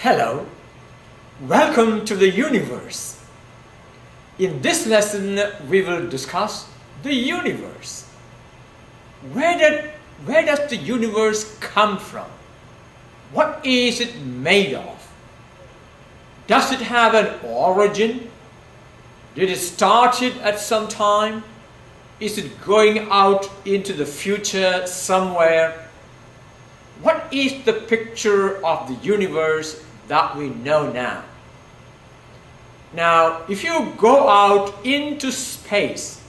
Hello, welcome to the universe. In this lesson, we will discuss the universe. Where does the universe come from? What is it made of? Does it have an origin? Did it start it at some time? Is it going out into the future somewhere? What is the picture of the universe that we know now? Now, if you go out into space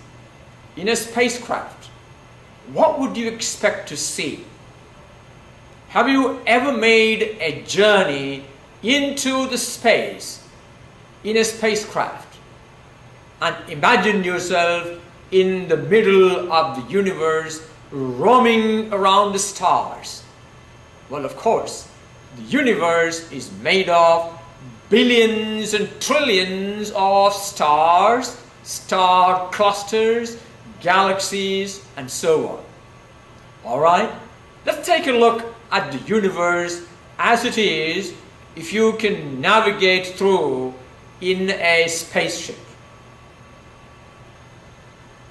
in a spacecraft, what would you expect to see? Have you ever made a journey into the space in a spacecraft and imagine yourself in the middle of the universe roaming around the stars? Well, of course, the universe is made of billions and trillions of stars, star clusters, galaxies, and so on. Alright, let's take a look at the universe as it is if you can navigate through in a spaceship.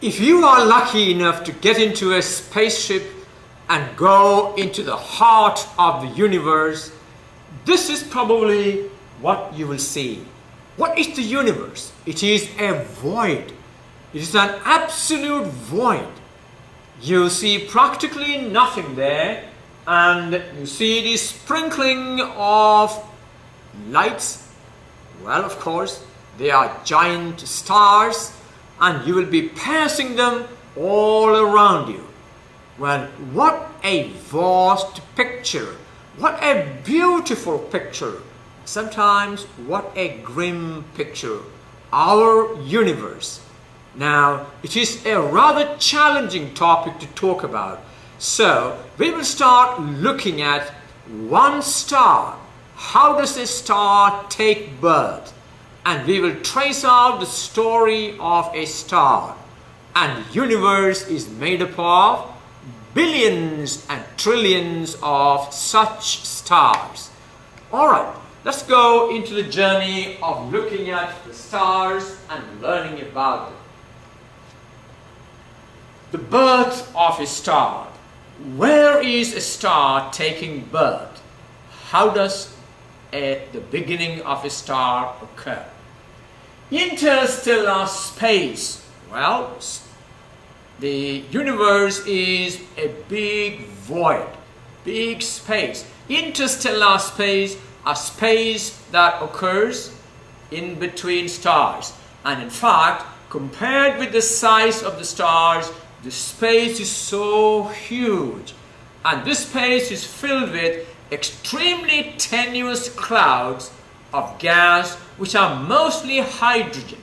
If you are lucky enough to get into a spaceship and go into the heart of the universe, this is probably what you will see. What is the universe? It is a void. It is an absolute void. You see practically nothing there, and you see the sprinkling of lights. Well, of course, they are giant stars, and you will be passing them all around you. Well, what a vast picture. What a beautiful picture. Sometimes what a grim picture. Our universe. Now, it is a rather challenging topic to talk about. So, we will start looking at one star. How does a star take birth? And we will trace out the story of a star. And the universe is made up of billions and trillions of such stars. Alright, let's go into the journey of looking at the stars and learning about them. The birth of a star. Where is a star taking birth? How does the beginning of a star occur? Interstellar space. Well, the universe is a big void, big space. Interstellar space, a space that occurs in between stars. And in fact, compared with the size of the stars, the space is so huge. And this space is filled with extremely tenuous clouds of gas, which are mostly hydrogen.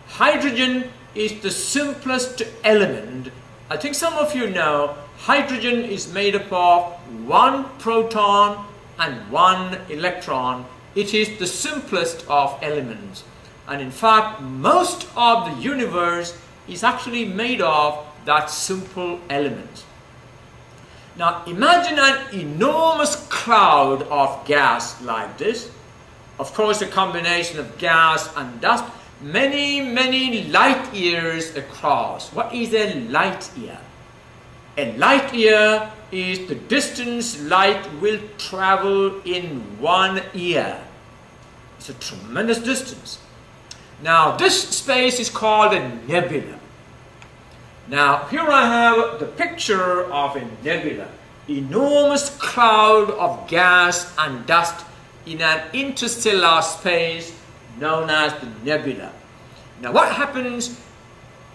Hydrogen is the simplest element. I think some of you know hydrogen is made up of one proton and one electron. It is the simplest of elements. And in fact, most of the universe is actually made of that simple element. Now imagine an enormous cloud of gas like this. Of course, a combination of gas and dust, many light years across. What is a light year? A light year is the distance light will travel in 1 year. It's a tremendous distance. Now this space is called a nebula. Now here I have the picture of a nebula. Enormous cloud of gas and dust in an interstellar space known as the nebula. Now what happens?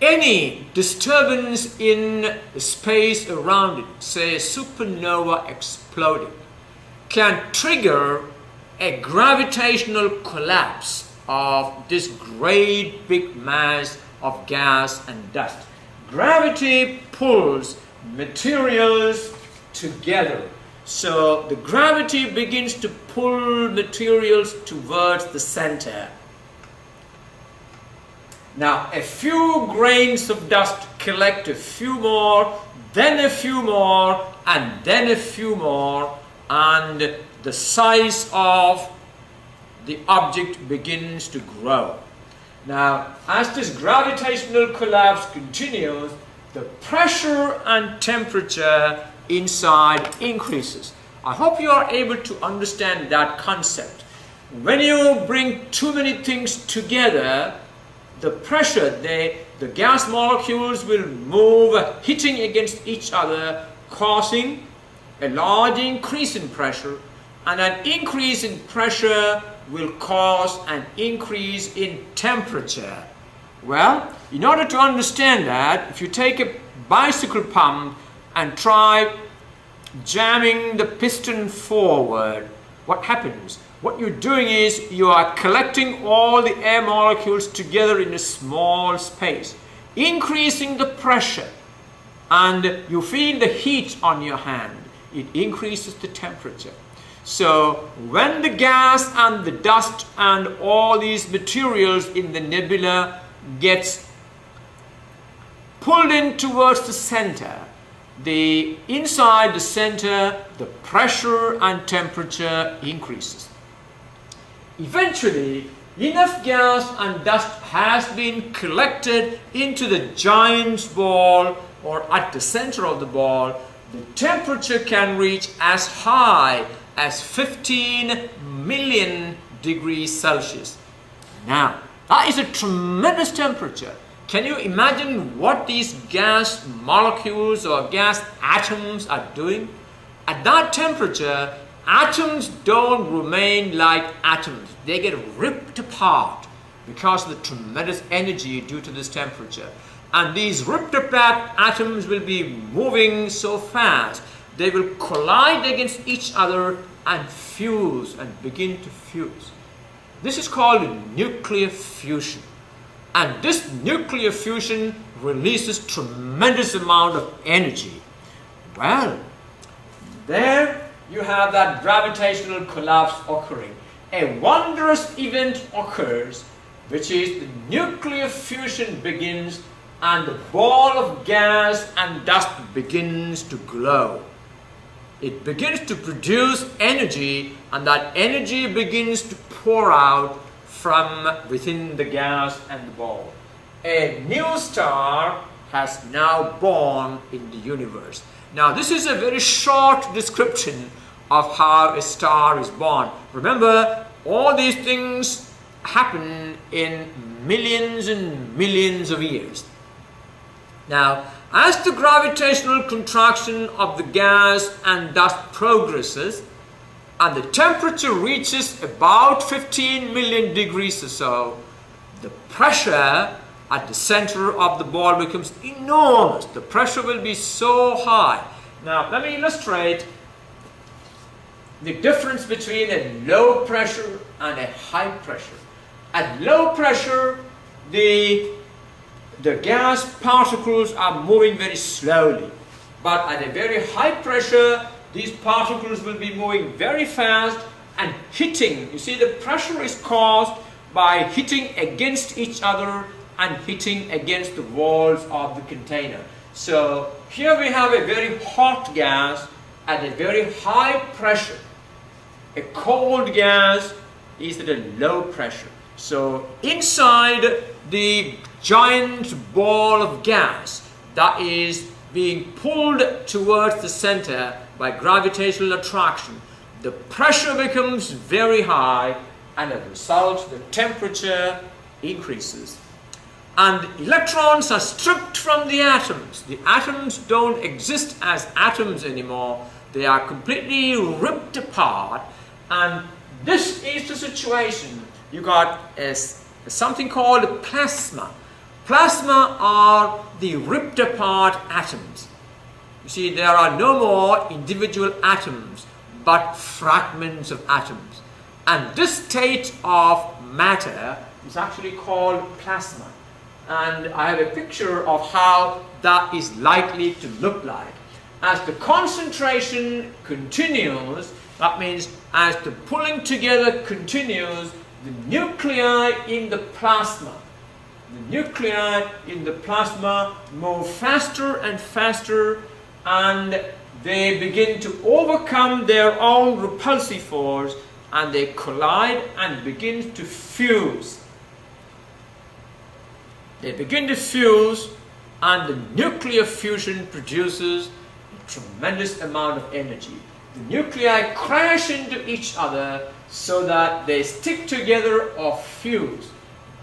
Any disturbance in the space around it, say a supernova exploding, can trigger a gravitational collapse of this great big mass of gas and dust. Gravity pulls materials together. So the gravity begins to pull materials towards the center. Now a few grains of dust collect a few more, then a few more, and then a few more, and the size of the object begins to grow. Now, as this gravitational collapse continues, the pressure and temperature inside increases. I hope you are able to understand that concept. When you bring too many things together, the pressure, the gas molecules will move, hitting against each other, causing a large increase in pressure, and an increase in pressure will cause an increase in temperature. Well, in order to understand that, if you take a bicycle pump and try jamming the piston forward, what happens? What you're doing is you are collecting all the air molecules together in a small space, increasing the pressure, and you feel the heat on your hand. It increases the temperature. So when the gas and the dust and all these materials in the nebula gets pulled in towards the center, inside the center, the pressure and temperature increases. Eventually, enough gas and dust has been collected into the giant ball, or at the center of the ball. The temperature can reach as high as 15 million degrees Celsius. Now, that is a tremendous temperature. Can you imagine what these gas molecules or gas atoms are doing? At that temperature, atoms don't remain like atoms. They get ripped apart because of the tremendous energy due to this temperature. And these ripped apart atoms will be moving so fast, they will collide against each other and fuse and begin to fuse. This is called nuclear fusion. And this nuclear fusion releases tremendous amount of energy. Well, there you have that gravitational collapse occurring. A wondrous event occurs, which is the nuclear fusion begins and the ball of gas and dust begins to glow. It begins to produce energy, and that energy begins to pour out from within the gas and the ball. A new star has now born in the universe. Now, this is a very short description of how a star is born. Remember, all these things happen in millions and millions of years. Now, as the gravitational contraction of the gas and dust progresses, and the temperature reaches about 15 million degrees or so, the pressure at the center of the ball becomes enormous. The pressure will be so high. Now, let me illustrate the difference between a low pressure and a high pressure. At low pressure, the gas particles are moving very slowly. But at a very high pressure, these particles will be moving very fast and hitting. You see, the pressure is caused by hitting against each other and hitting against the walls of the container. So here we have a very hot gas at a very high pressure. A cold gas is at a low pressure. So inside the giant ball of gas that is being pulled towards the center by gravitational attraction, the pressure becomes very high, and as a result the temperature increases. And electrons are stripped from the atoms. The atoms don't exist as atoms anymore. They are completely ripped apart, and this is the situation. You got something called plasma. Plasma are the ripped apart atoms. You see, there are no more individual atoms, but fragments of atoms. And this state of matter is actually called plasma. And I have a picture of how that is likely to look like. As the concentration continues, that means as the pulling together continues, the nuclei in the plasma move faster and faster, and they begin to overcome their own repulsive force, and they collide and begin to fuse. They begin to fuse, and the nuclear fusion produces a tremendous amount of energy. The nuclei crash into each other so that they stick together or fuse,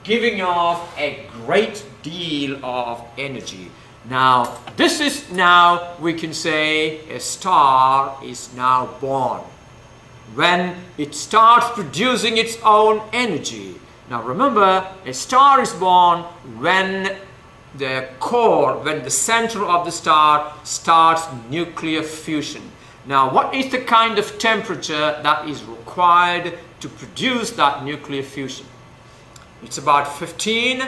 giving off a great deal of energy. Now, this is now, we can say, a star is now born when it starts producing its own energy. Now remember, a star is born when the core, when the center of the star starts nuclear fusion. Now, what is the kind of temperature that is required to produce that nuclear fusion? It's about 15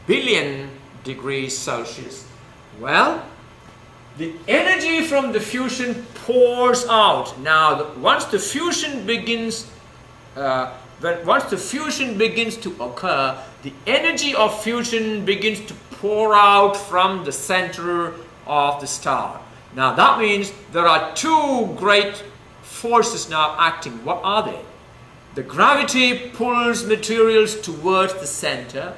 billion degrees Celsius. Well, the energy from the fusion pours out. Now, once the fusion begins to occur, the energy of fusion begins to pour out from the center of the star. Now that means there are two great forces now acting. What are they? The gravity pulls materials towards the center,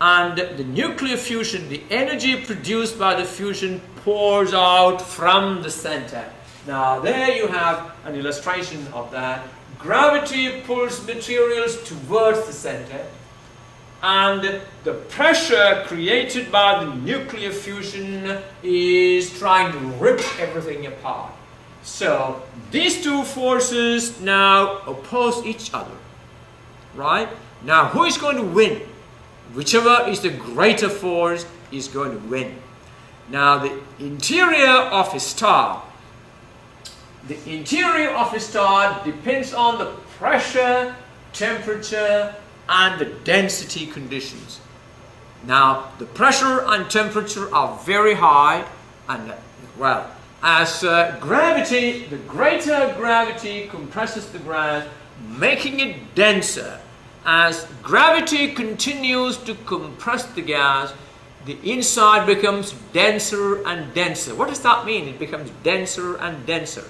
and the nuclear fusion, the energy produced by the fusion, pours out from the center. Now there you have an illustration of that. Gravity pulls materials towards the center, and the pressure created by the nuclear fusion is trying to rip everything apart. So these two forces now oppose each other, right? Now who is going to win? Whichever is the greater force is going to win. Now the interior of a star, depends on the pressure, temperature, and the density conditions. Now the pressure and temperature are very high, and well, as gravity, the greater gravity compresses the gas, making it denser. As gravity continues to compress the gas, the inside becomes denser and denser. What does that mean? It becomes denser and denser.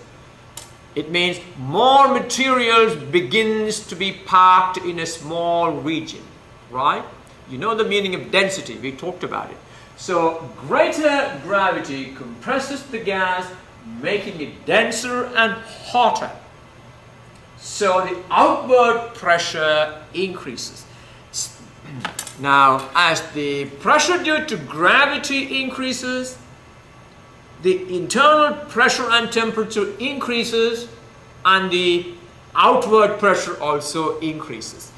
It means more materials begins to be packed in a small region, right? You know the meaning of density, we talked about it. So greater gravity compresses the gas, making it denser and hotter. So the outward pressure increases. Now, as the pressure due to gravity increases, the internal pressure and temperature increases, and the outward pressure also increases.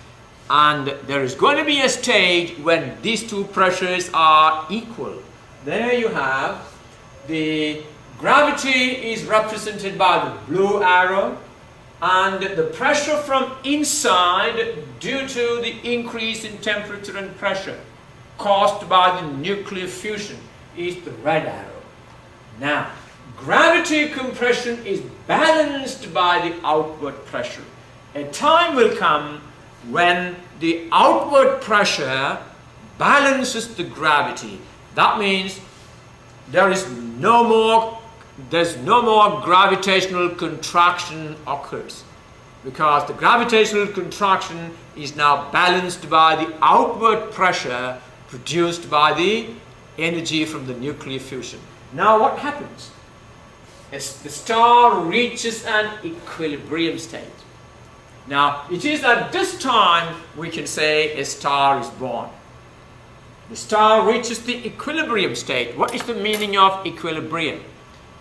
And there is going to be a stage when these two pressures are equal. There you have the gravity is represented by the blue arrow, and the pressure from inside due to the increase in temperature and pressure caused by the nuclear fusion is the red arrow. Now, gravity compression is balanced by the outward pressure. A time will come when the outward pressure balances the gravity. That means there's no more gravitational contraction occurs, because the gravitational contraction is now balanced by the outward pressure produced by the energy from the nuclear fusion. Now what happens? As the star reaches an equilibrium state. Now it is at this time we can say a star is born. The star reaches the equilibrium state. What is the meaning of equilibrium?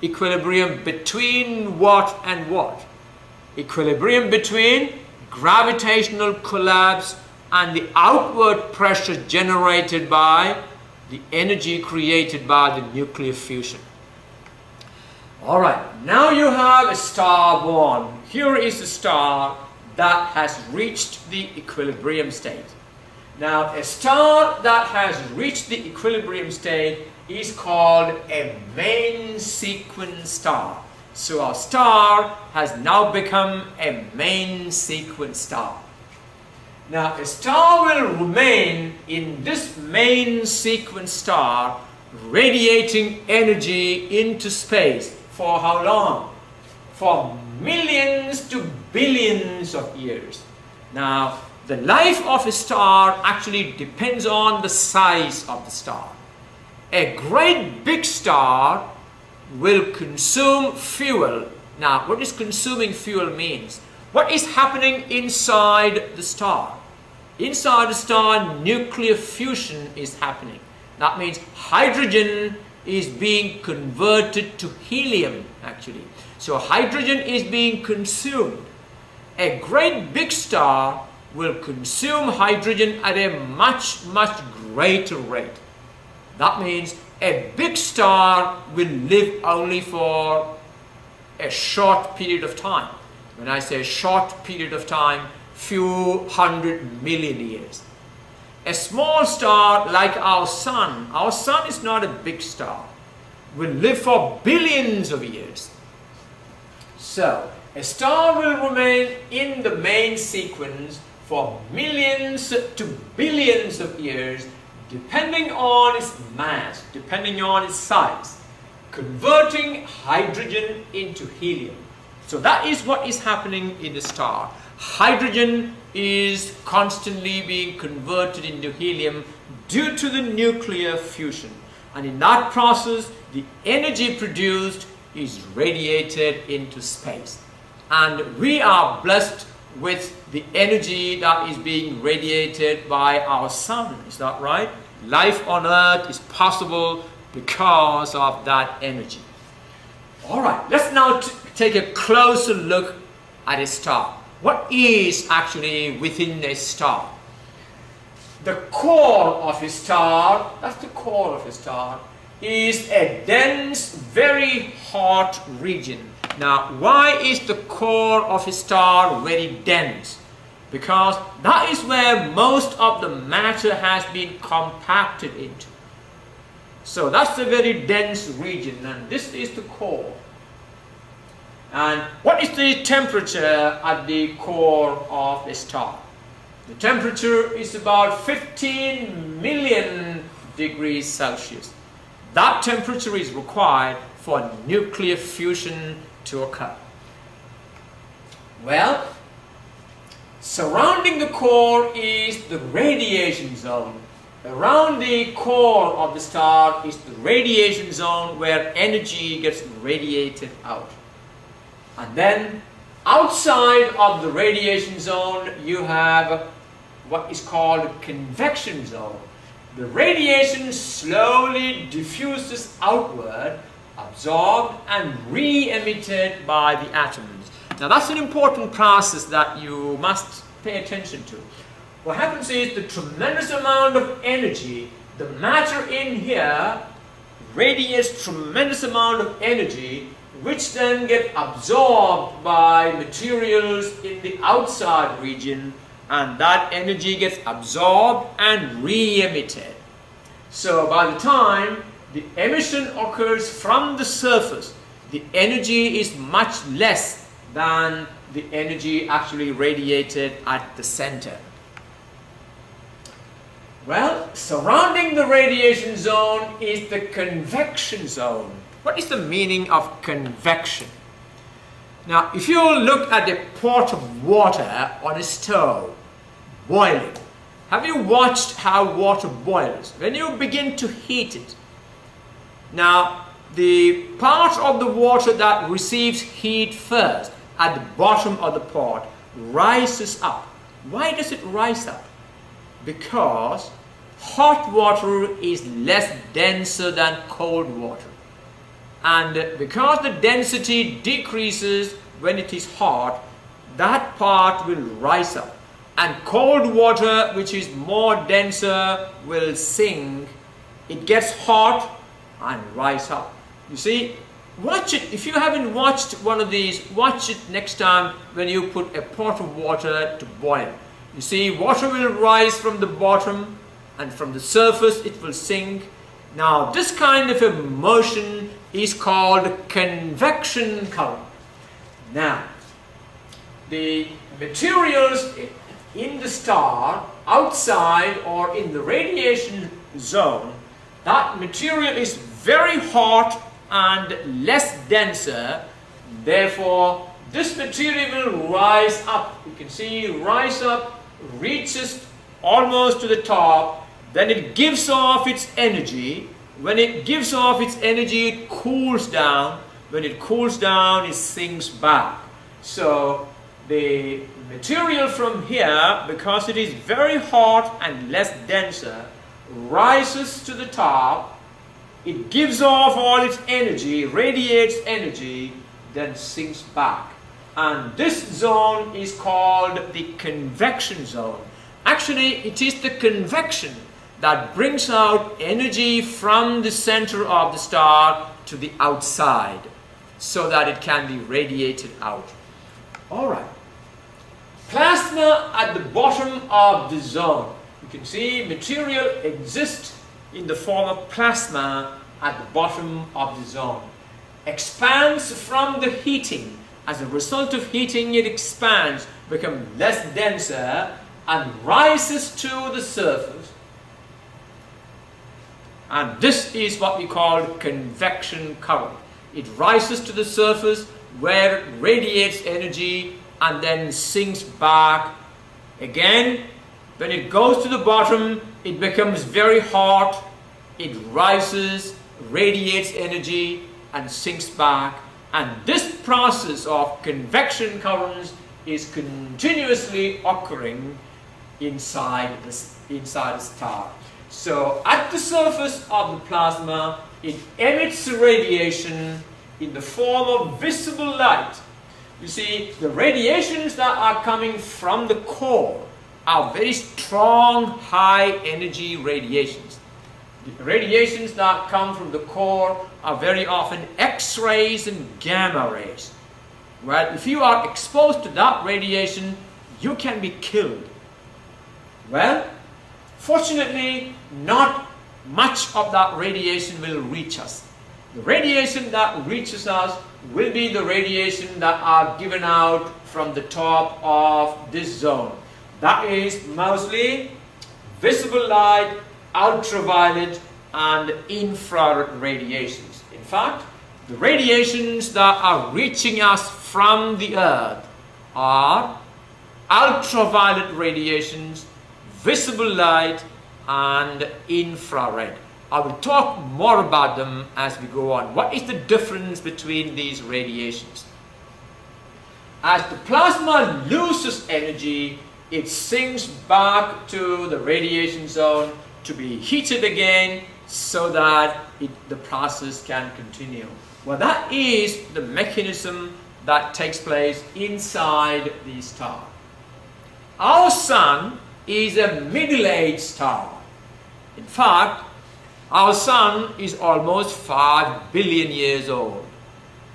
Equilibrium between what and what? Equilibrium between gravitational collapse and the outward pressure generated by the energy created by the nuclear fusion. Alright, now you have a star born. Here is a star that has reached the equilibrium state. Now a star that has reached the equilibrium state is called a main sequence star. So our star has now become a main sequence star. Now a star will remain in this main sequence star radiating energy into space for how long? For millions to billions of years. Now, the life of a star actually depends on the size of the star. A great big star will consume fuel. Now, what does consuming fuel means? What is happening inside the star? Inside the star, nuclear fusion is happening. That means hydrogen is being converted to helium, actually. So hydrogen is being consumed. A great big star will consume hydrogen at a much, much greater rate. That means a big star will live only for a short period of time. When I say short period of time, few 100 million years. A small star like our sun is not a big star, will live for billions of years. So, a star will remain in the main sequence for millions to billions of years, depending on its mass, depending on its size, converting hydrogen into helium. So that is what is happening in the star. Hydrogen is constantly being converted into helium due to the nuclear fusion. And in that process, the energy produced is radiated into space. And we are blessed with the energy that is being radiated by our sun. Is that right? Life on Earth is possible because of that energy. Alright, let's now take a closer look at a star. What is actually within a star? The core of a star, that's the core of a star, is a dense, very hot region. Now, why is the core of a star very dense? Because that is where most of the matter has been compacted into. So that's a very dense region, and this is the core. And what is the temperature at the core of a star? The temperature is about 15 million degrees Celsius. That temperature is required for nuclear fusion to occur. Well, surrounding the core is the radiation zone. Around the core of the star is the radiation zone where energy gets radiated out. And then outside of the radiation zone you have what is called convection zone. The radiation slowly diffuses outward, absorbed and re-emitted by the atoms. Now that's an important process that you must pay attention to. What happens is the tremendous amount of energy, the matter in here radiates tremendous amount of energy, which then get absorbed by materials in the outside region, and that energy gets absorbed and re-emitted. So by the time the emission occurs from the surface, the energy is much less than the energy actually radiated at the center. Well, surrounding the radiation zone is the convection zone. What is the meaning of convection? Now, if you look at a pot of water on a stove, boiling, have you watched how water boils? When you begin to heat it, now the part of the water that receives heat first, at the bottom of the pot, rises up. Why does it rise up? Because hot water is less denser than cold water. And because the density decreases when it is hot, that part will rise up. And cold water, which is more denser, will sink. It gets hot and rise up. You see, watch it. If you haven't watched one of these, watch it next time when you put a pot of water to boil. You see, water will rise from the bottom and from the surface it will sink. Now, this kind of a motion is called convection current. Now, the materials in the star, outside or in the radiation zone, that material is very hot and less denser. Therefore, this material will rise up. You can see rise up, reaches almost to the top, then it gives off its energy. When it gives off its energy, it cools down. When it cools down, it sinks back. So the material from here, because it is very hot and less denser, rises to the top. It gives off all its energy, radiates energy, then sinks back. And this zone is called the convection zone. Actually, it is the convection that brings out energy from the center of the star to the outside so that it can be radiated out. All right. Plasma at the bottom of the zone. You can see material exists in the form of plasma at the bottom of the zone. Expands from the heating. As a result of heating, it expands, becomes less denser, and rises to the surface. And this is what we call convection current. It rises to the surface where it radiates energy and then sinks back. Again, when it goes to the bottom, it becomes very hot. It rises, radiates energy, and sinks back. And this process of convection currents is continuously occurring inside the star. So at the surface of the plasma, it emits radiation in the form of visible light. You see, the radiations that are coming from the core are very strong, high energy radiations. The radiations that come from the core are very often X-rays and gamma rays. Well, if you are exposed to that radiation, you can be killed. Well, fortunately, not much of that radiation will reach us. The radiation that reaches us will be the radiation that are given out from the top of this zone. That is mostly visible light, ultraviolet, and infrared radiations. In fact, the radiations that are reaching us from the Earth are ultraviolet radiations, visible light, and infrared. I will talk more about them as we go on. What is the difference between these radiations? As the plasma loses energy, it sinks back to the radiation zone to be heated again so that the process can continue. Well, that is the mechanism that takes place inside the star. Our sun is a middle-aged star. In fact, our sun is almost 5 billion years old.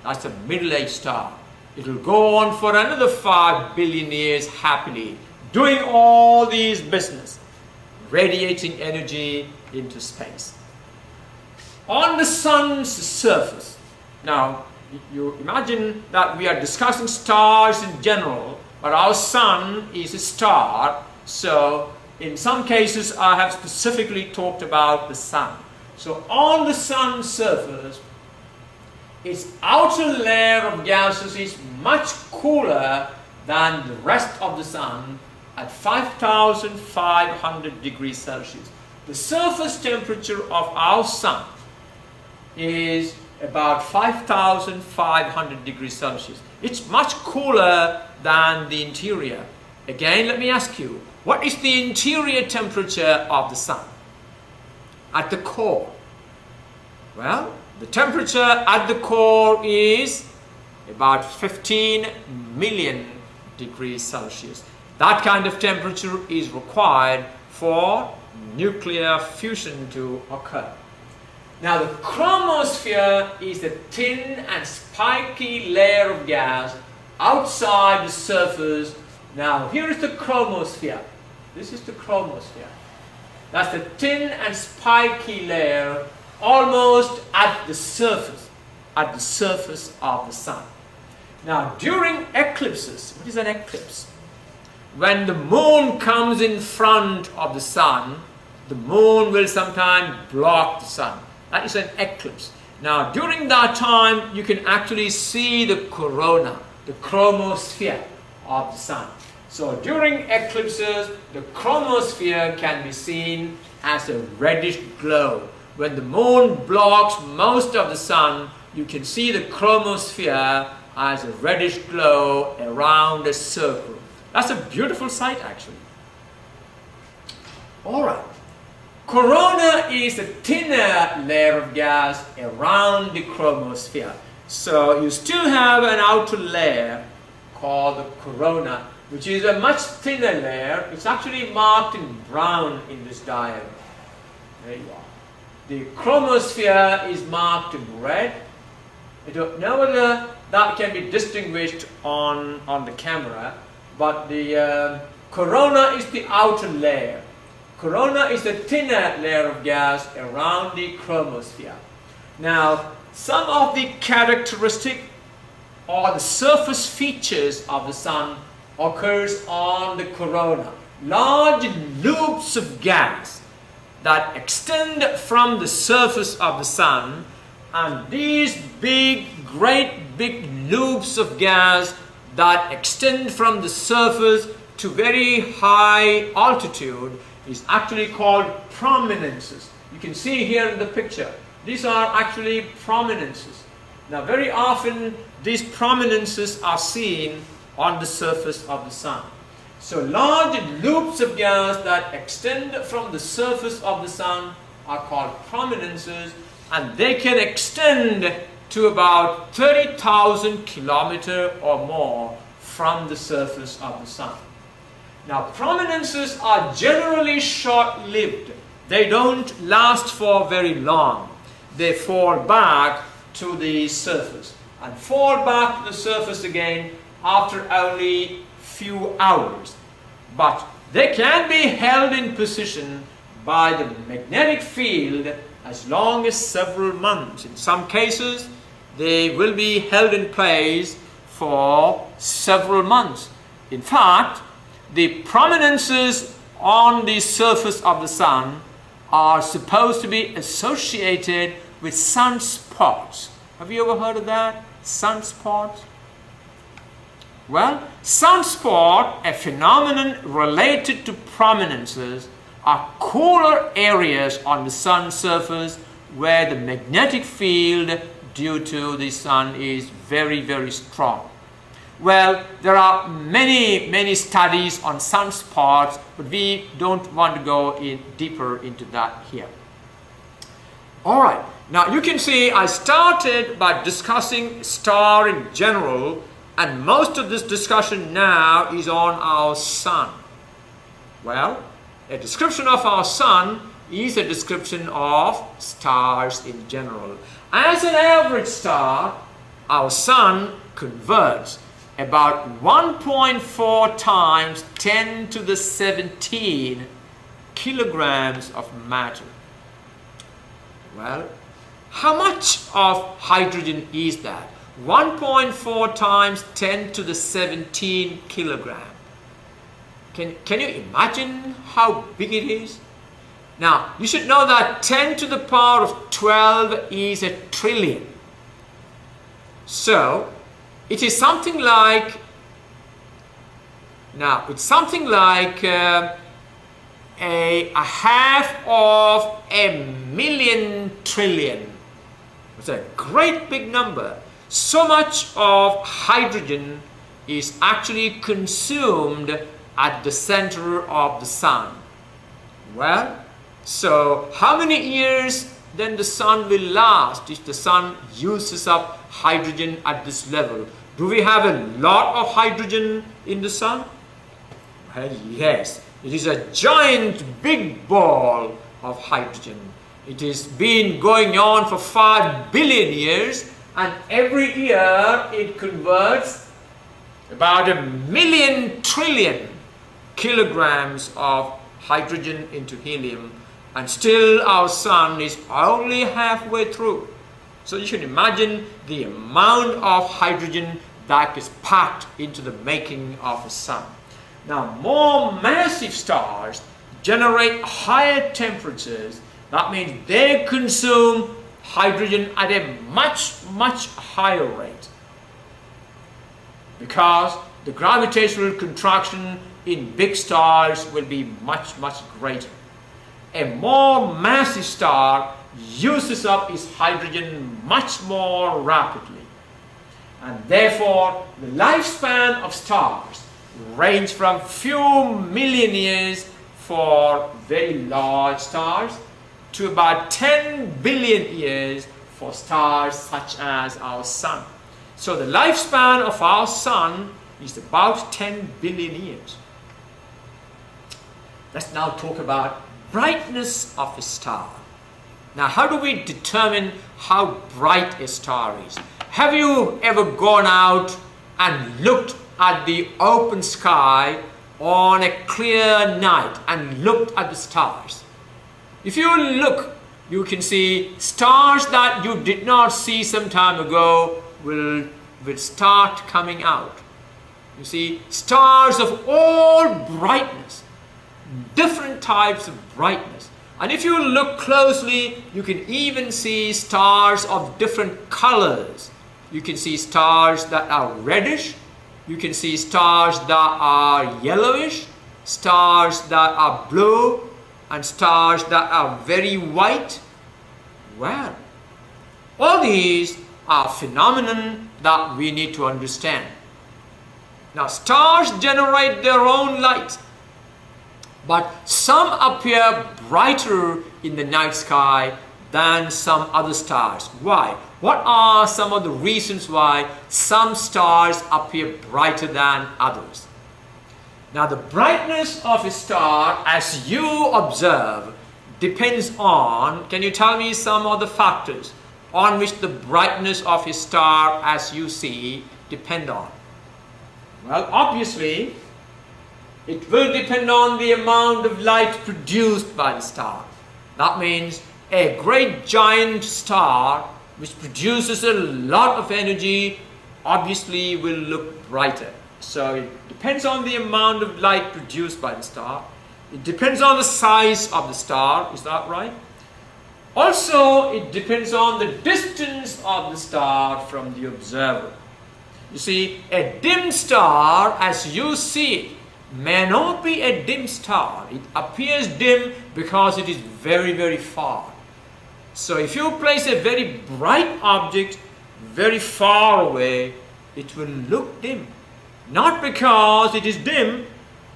That's a middle-aged star. It will go on for another 5 billion years happily, doing all these business, radiating energy into space. On the sun's surface, now you imagine that we are discussing stars in general, but our sun is a star, so in some cases I have specifically talked about the sun. So on the sun's surface, its outer layer of gases is much cooler than the rest of the sun at 5,500 degrees Celsius. The surface temperature of our sun is about 5,500 degrees Celsius. It's much cooler than the interior. Again, let me ask you, what is the interior temperature of the sun? At the core? Well, the temperature at the core is about 15 million degrees Celsius. That kind of temperature is required for nuclear fusion to occur. Now, the chromosphere is a thin and spiky layer of gas outside the surface. Now, here is the chromosphere. This is the chromosphere. That's the thin and spiky layer almost at the surface of the sun. Now, during eclipses, what is an eclipse? When the moon comes in front of the sun, the moon will sometimes block the sun. That is an eclipse. Now, during that time, you can actually see the corona. the chromosphere of the sun. So during eclipses, the chromosphere can be seen as a reddish glow. When the moon blocks most of the sun, you can see the chromosphere as a reddish glow around a circle. That's a beautiful sight, actually. Alright. Corona is a thinner layer of gas around the chromosphere. So you still have an outer layer called the corona, which is a much thinner layer. It's actually marked in brown in this diagram. There you are. The chromosphere is marked in red. I don't know whether that can be distinguished on the camera, but the corona is the outer layer. Corona is the thinner layer of gas around the chromosphere. Now, some of the characteristic or the surface features of the sun occurs on the corona. Large loops of gas that extend from the surface of the sun, and these great big loops of gas that extend from the surface to very high altitude is actually called prominences. You can see here in the picture, these are actually prominences. Now very often these prominences are seen on the surface of the sun. So large loops of gas that extend from the surface of the sun are called prominences, and they can extend to about 30,000 kilometers or more from the surface of the sun. Now prominences are generally short-lived. They don't last for very long. They fall back to the surface and fall back to the surface again after only few hours. But they can be held in position by the magnetic field as long as several months. In some cases, they will be held in place for several months. In fact, the prominences on the surface of the sun are supposed to be associated with sunspots. Have you ever heard of that? Sunspots? Well, sunspot, a phenomenon related to prominences, are cooler areas on the sun's surface where the magnetic field due to the sun is very, very strong. Well, there are many studies on sunspots, but we don't want to go deeper into that here. Alright, now you can see I started by discussing star in general, and most of this discussion now is on our sun. Well, a description of our sun is a description of stars in general. As an average star, our sun converts about 1.4 times 10 to the 17 kilograms of matter. Well, how much of hydrogen is that? 1.4 times 10 to the 17 kilogram. Can you imagine how big it is? Now, you should know that 10 to the power of 12 is a trillion. So, it is something like, a half of a million trillion. It's a great big number. So much of hydrogen is actually consumed at the center of the sun. Well, so how many years then the sun will last if the sun uses up hydrogen at this level? Do we have a lot of hydrogen in the sun? Well, yes. It is a giant big ball of hydrogen. It has been going on for 5 billion years, and every year it converts about 1,000,000 trillion kilograms of hydrogen into helium, and still our sun is only halfway through. So you can imagine the amount of hydrogen that is packed into the making of a sun. Now, more massive stars generate higher temperatures. That means they consume hydrogen at a much higher rate. because the gravitational contraction in big stars will be much, much greater. A more massive star uses up its hydrogen much more rapidly, and therefore the lifespan of stars range from few million years for very large stars to about 10 billion years for stars such as our Sun. So the lifespan of our Sun is about 10 billion years. Let's now talk about brightness of a star. Now, how do we determine how bright a star is? Have you ever gone out and looked at the open sky on a clear night and looked at the stars? If you look, you can see stars that you did not see some time ago will start coming out. You see stars of all brightness, different types of brightness. And if you look closely, you can even see stars of different colors. You can see stars that are reddish. You can see stars that are yellowish, stars that are blue, and stars that are very white. Well, all these are phenomena that we need to understand. Now, stars generate their own light, but some appear brighter in the night sky than some other stars. Why? What are some of the reasons why some stars appear brighter than others? Now, the brightness of a star, as you observe, depends on, can you tell me some of the factors on which the brightness of a star, as you see, depend on? Well, obviously, it will depend on the amount of light produced by the star. That means a great giant star which produces a lot of energy obviously will look brighter. So it depends on the amount of light produced by the star. It depends on the size of the star, is that right? Also, it depends on the distance of the star from the observer. You see, a dim star, as you see it, may not be a dim star. It appears dim because it is very, very far. So if you place a very bright object very far away, it will look dim. Not because it is dim,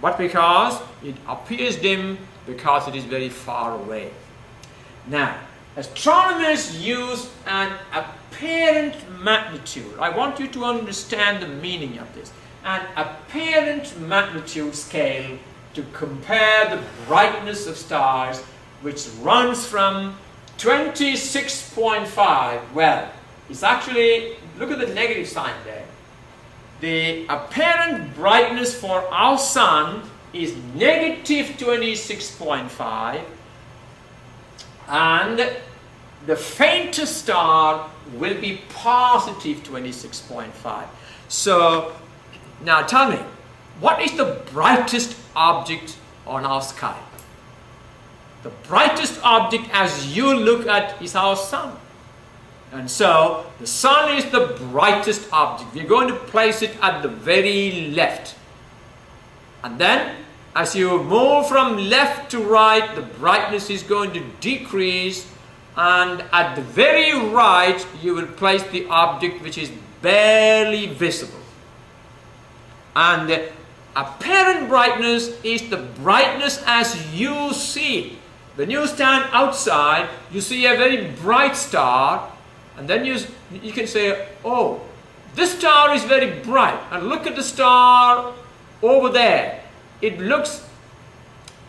but because it appears dim because it is very far away. Now, astronomers use an apparent magnitude. I want you to understand the meaning of this. An apparent magnitude scale to compare the brightness of stars, which runs from 26.5. Well, it's actually, look at the negative sign there. The apparent brightness for our Sun is negative 26.5, and the faintest star will be positive 26.5. So, now tell me, what is the brightest object on our sky? The brightest object as you look at is our Sun. And so, the Sun is the brightest object. We're going to place it at the very left. And then, as you move from left to right, the brightness is going to decrease. And at the very right, you will place the object which is barely visible. And the apparent brightness is the brightness as you see it. When you stand outside, you see a very bright star, and then you can say, oh, this star is very bright, and look at the star over there. It looks,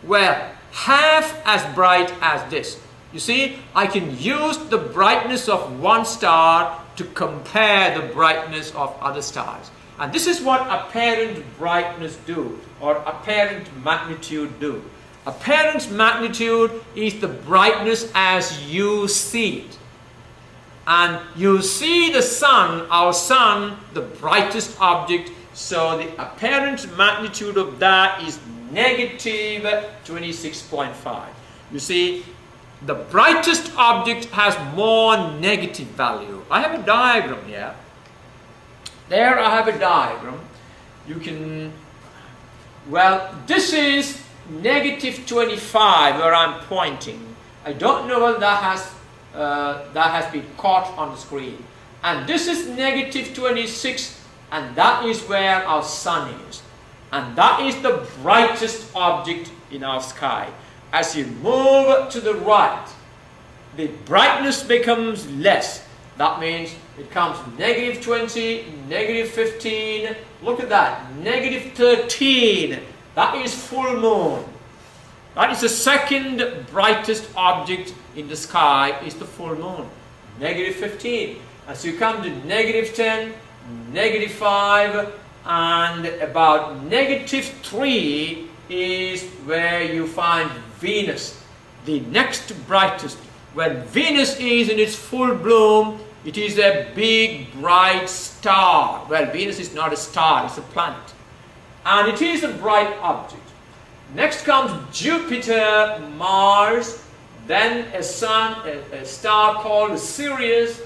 well, half as bright as this. You see, I can use the brightness of one star to compare the brightness of other stars. And this is what apparent brightness do, or apparent magnitude do. Apparent magnitude is the brightness as you see it. And you see the Sun, our Sun, the brightest object, so the apparent magnitude of that is negative 26.5. You see, the brightest object has more negative value. I have a diagram here. There I have a diagram. You can, well, this is negative 25 where I'm pointing. I don't know whether that has been caught on the screen. And this is negative 26, and that is where our sun is. And that is the brightest object in our sky. As you move to the right, the brightness becomes less. That means it comes negative 20, negative 15, look at that, negative 13. That is full moon. That is the second brightest object in the sky, is the full moon. Negative 15. As you come to negative 10, negative 5, and about negative 3 is where you find Venus, the next brightest. When Venus is in its full bloom, it is a big bright star. Well, Venus is not a star, it's a planet. And it is a bright object. Next comes Jupiter, Mars, then a star called Sirius,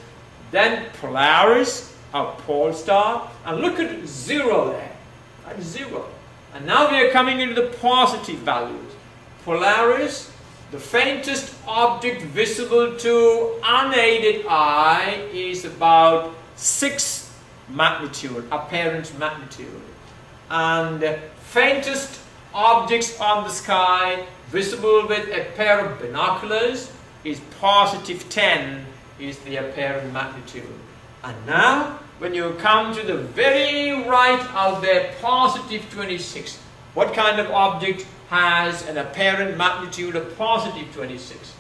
then Polaris, our pole star. And look at 0 there. That's 0. And now we are coming into the positive values. Polaris, the faintest object visible to unaided eye, is about 6 magnitude, apparent magnitude. And the faintest objects on the sky visible with a pair of binoculars is positive 10, is the apparent magnitude. And now when you come to the very right out there, positive 26, what kind of object has an apparent magnitude of positive 26?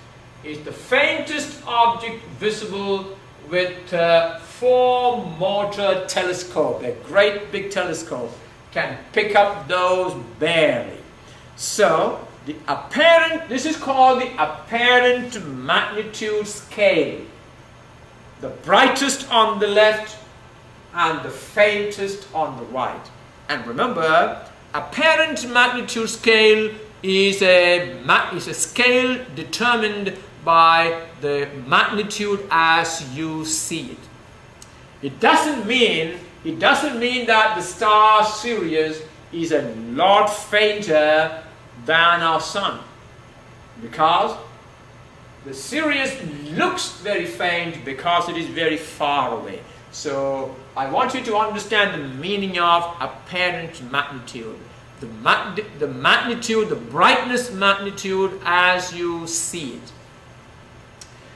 Is the faintest object visible with a 4-motor telescope, a great big telescope, can pick up those barely. So the apparent, this is called the apparent magnitude scale. The brightest on the left and the faintest on the right. And remember, apparent magnitude scale is a scale determined by the magnitude as you see it. It doesn't mean that the star Sirius is a lot fainter than our sun, because the Sirius looks very faint because it is very far away. So I want you to understand the meaning of apparent magnitude. The magnitude, the brightness magnitude as you see it.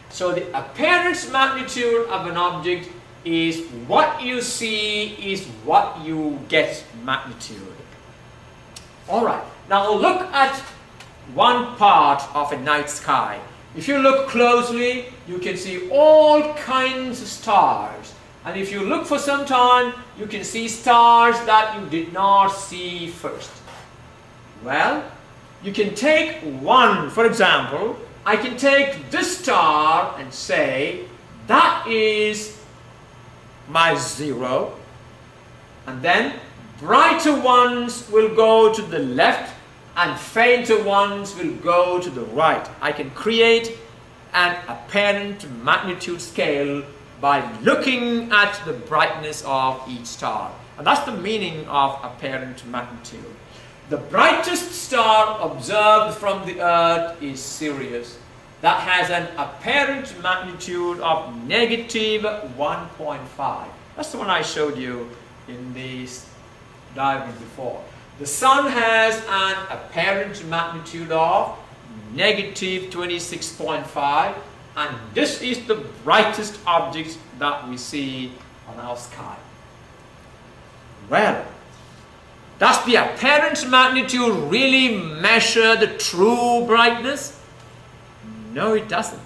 So the apparent magnitude of an object is what you see is what you get magnitude. Alright, now look at one part of a night sky. If you look closely, you can see all kinds of stars. And if you look for some time, you can see stars that you did not see first. Well, you can take one, for example, I can take this star and say, that is my 0. And then brighter ones will go to the left and fainter ones will go to the right. I can create an apparent magnitude scale by looking at the brightness of each star. And that's the meaning of apparent magnitude. The brightest star observed from the Earth is Sirius. That has an apparent magnitude of negative 1.5. That's the one I showed you in the diagram before. The Sun has an apparent magnitude of negative 26.5, and this is the brightest object that we see on our sky. Well, does the apparent magnitude really measure the true brightness? No, it doesn't.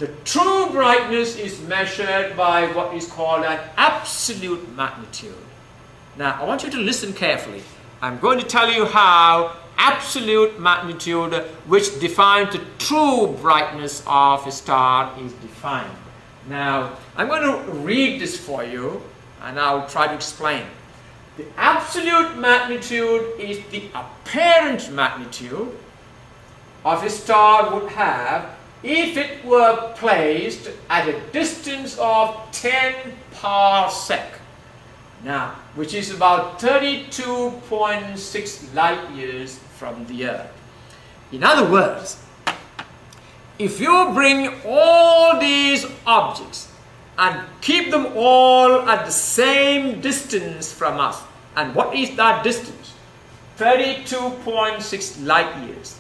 The true brightness is measured by what is called an absolute magnitude. Now, I want you to listen carefully. I'm going to tell you how absolute magnitude, which defines the true brightness of a star, is defined. Now, I'm going to read this for you, and I'll try to explain. The absolute magnitude is the apparent magnitude of a star would have if it were placed at a distance of 10 parsec. Now, which is about 32.6 light years from the Earth. In other words, if you bring all these objects and keep them all at the same distance from us, and what is that distance? 32.6 light years.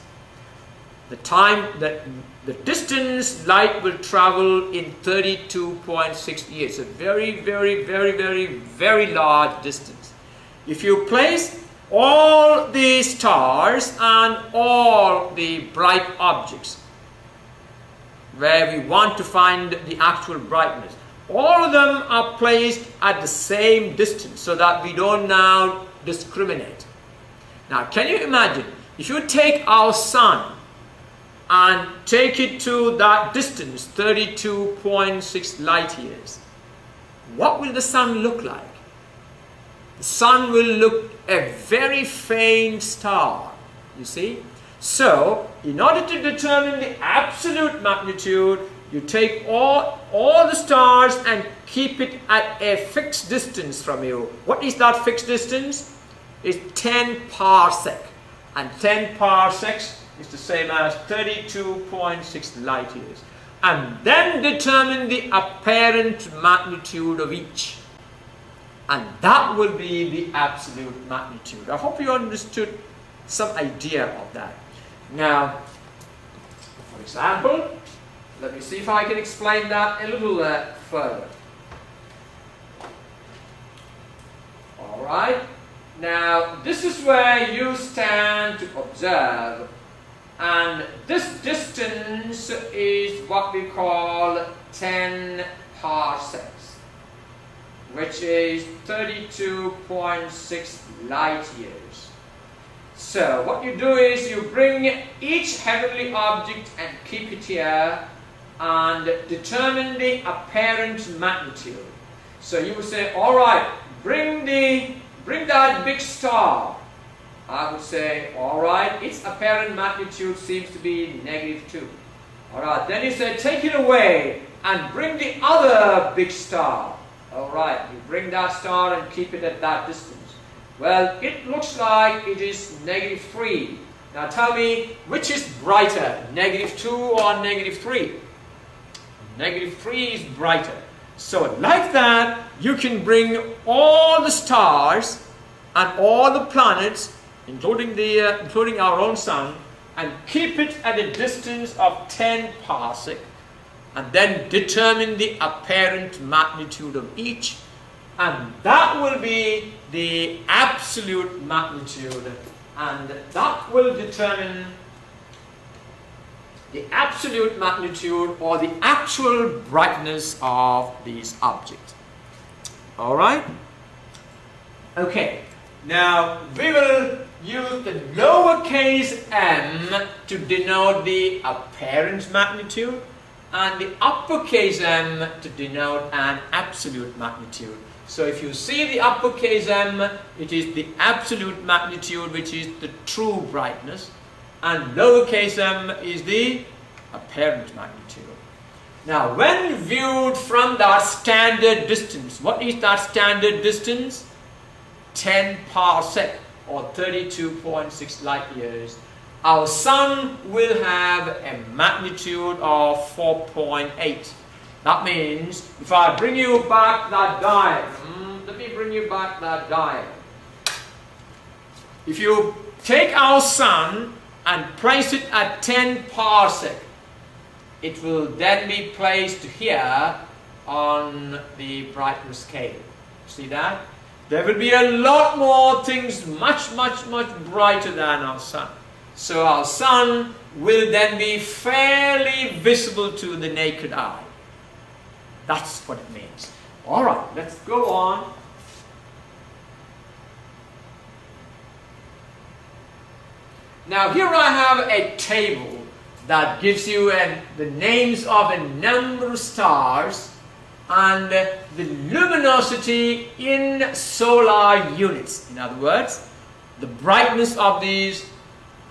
The time that the distance light will travel in 32.6 years, a very, very, very, very, very large distance. If you place all the stars and all the bright objects where we want to find the actual brightness, all of them are placed at the same distance so that we don't now discriminate. Now, can you imagine if you take our sun and take it to that distance, 32.6 light years, what will the sun look like? The sun will look a very faint star, you see. So, in order to determine the absolute magnitude, you take all the stars and keep it at a fixed distance from you. What is that fixed distance? It's 10 parsec. And 10 parsecs is the same as 32.6 light years. And then determine the apparent magnitude of each. And that will be the absolute magnitude. I hope you understood some idea of that. Now, for example, let me see if I can explain that a little further. Alright, now this is where you stand to observe, and this distance is what we call 10 parsecs, which is 32.6 light years. So what you do is you bring each heavenly object and keep it here and determine the apparent magnitude. So you would say, alright, bring that big star. I would say, alright, its apparent magnitude seems to be -2. Alright, then you say, take it away and bring the other big star. Alright, you bring that star and keep it at that distance. Well, it looks like it is -3. Now tell me, which is brighter, -2 or -3? -3 is brighter. So like that, you can bring all the stars and all the planets, including our own sun, and keep it at a distance of 10 parsec, and then determine the apparent magnitude of each, and that will be the absolute magnitude, and that will determine the absolute magnitude or the actual brightness of these objects. Alright? Okay, now we will use the lowercase m to denote the apparent magnitude and the uppercase m to denote an absolute magnitude. So if you see the uppercase m, it is the absolute magnitude, which is the true brightness, and lowercase m is the apparent magnitude. Now when viewed from that standard distance, what is that standard distance? 10 parsec or 32.6 light years. Our sun will have a magnitude of 4.8. That means if I bring you back that diagram, let me bring you back that diagram. If you take our sun and place it at 10 parsec, it will then be placed here on the brightness scale. See that? There will be a lot more things much brighter than our sun. So our sun will then be fairly visible to the naked eye. That's what it means. Alright, let's go on. Now here I have a table that gives you the names of a number of stars and the luminosity in solar units. In other words, the brightness of these,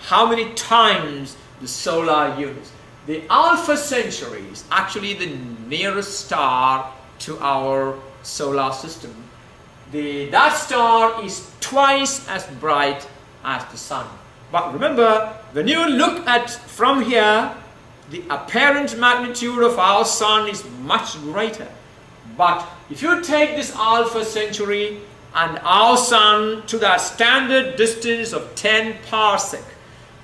how many times the solar units. The Alpha Centauri is actually the nearest star to our solar system. that star is twice as bright as the sun. But remember, when you look at from here, the apparent magnitude of our sun is much greater. But if you take this Alpha Centauri and our sun to that standard distance of 10 parsec,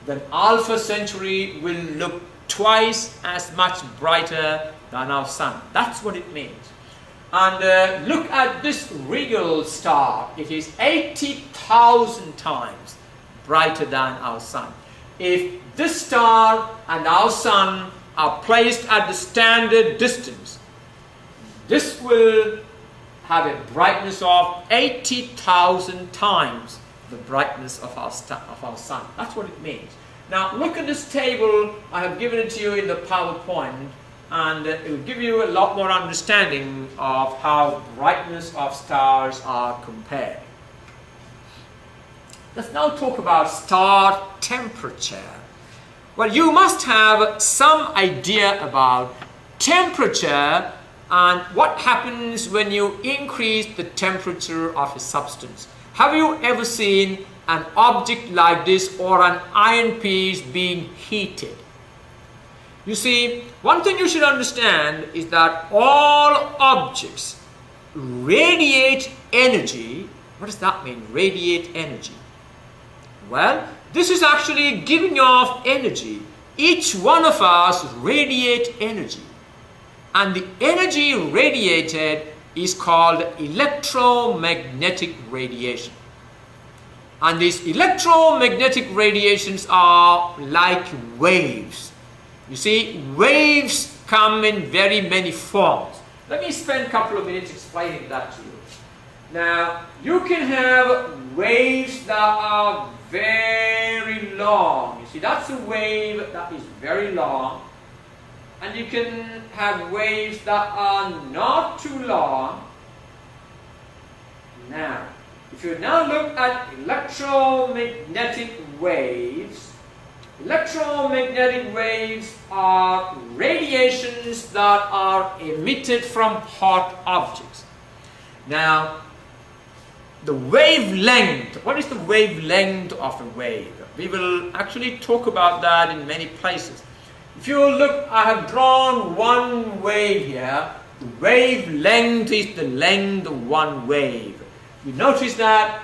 then Alpha Centauri will look twice as much brighter than our sun. That's what it means. And look at this regal star. It is 80,000 times brighter than our sun. If this star and our sun are placed at the standard distance, this will have a brightness of 80,000 times the brightness of our sun. That's what it means. Now look at this table. I have given it to you in the PowerPoint, and it will give you a lot more understanding of how brightness of stars are compared. Let's now talk about star temperature. Well, you must have some idea about temperature and what happens when you increase the temperature of a substance. Have you ever seen an object like this or an iron piece being heated? You see, one thing you should understand is that all objects radiate energy. What does that mean, radiate energy? Well, this is actually giving off energy. Each one of us radiate energy. And the energy radiated is called electromagnetic radiation. And these electromagnetic radiations are like waves. You see, waves come in very many forms. Let me spend a couple of minutes explaining that to you. Now, you can have waves that are very long. You see, that's a wave that is very long. And you can have waves that are not too long. Now, if you now look at electromagnetic waves are radiations that are emitted from hot objects. Now, the wavelength, what is the wavelength of a wave? We will actually talk about that in many places. If you look, I have drawn one wave here. The wavelength is the length of one wave. You notice that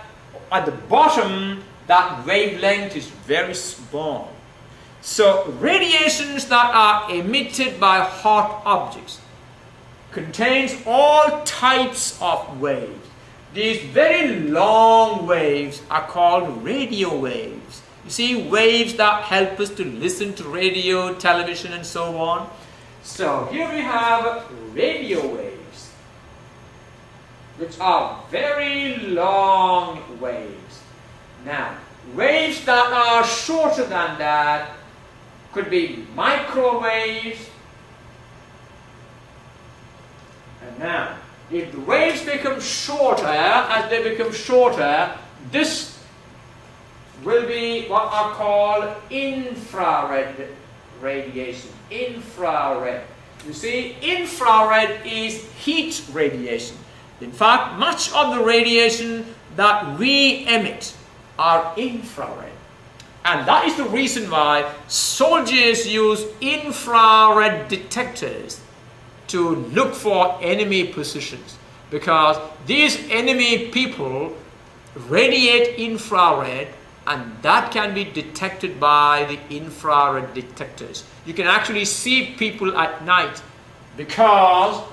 at the bottom, that wavelength is very small. So radiations that are emitted by hot objects contains all types of waves. These very long waves are called radio waves. You see, waves that help us to listen to radio, television, and so on. So here we have radio waves, which are very long waves. Now, waves that are shorter than that could be microwaves. And now, if the waves become shorter, as they become shorter, this will be what are called infrared radiation. Infrared. You see, infrared is heat radiation. In fact, much of the radiation that we emit are infrared. And that is the reason why soldiers use infrared detectors to look for enemy positions, because these enemy people radiate infrared, and that can be detected by the infrared detectors. You can actually see people at night because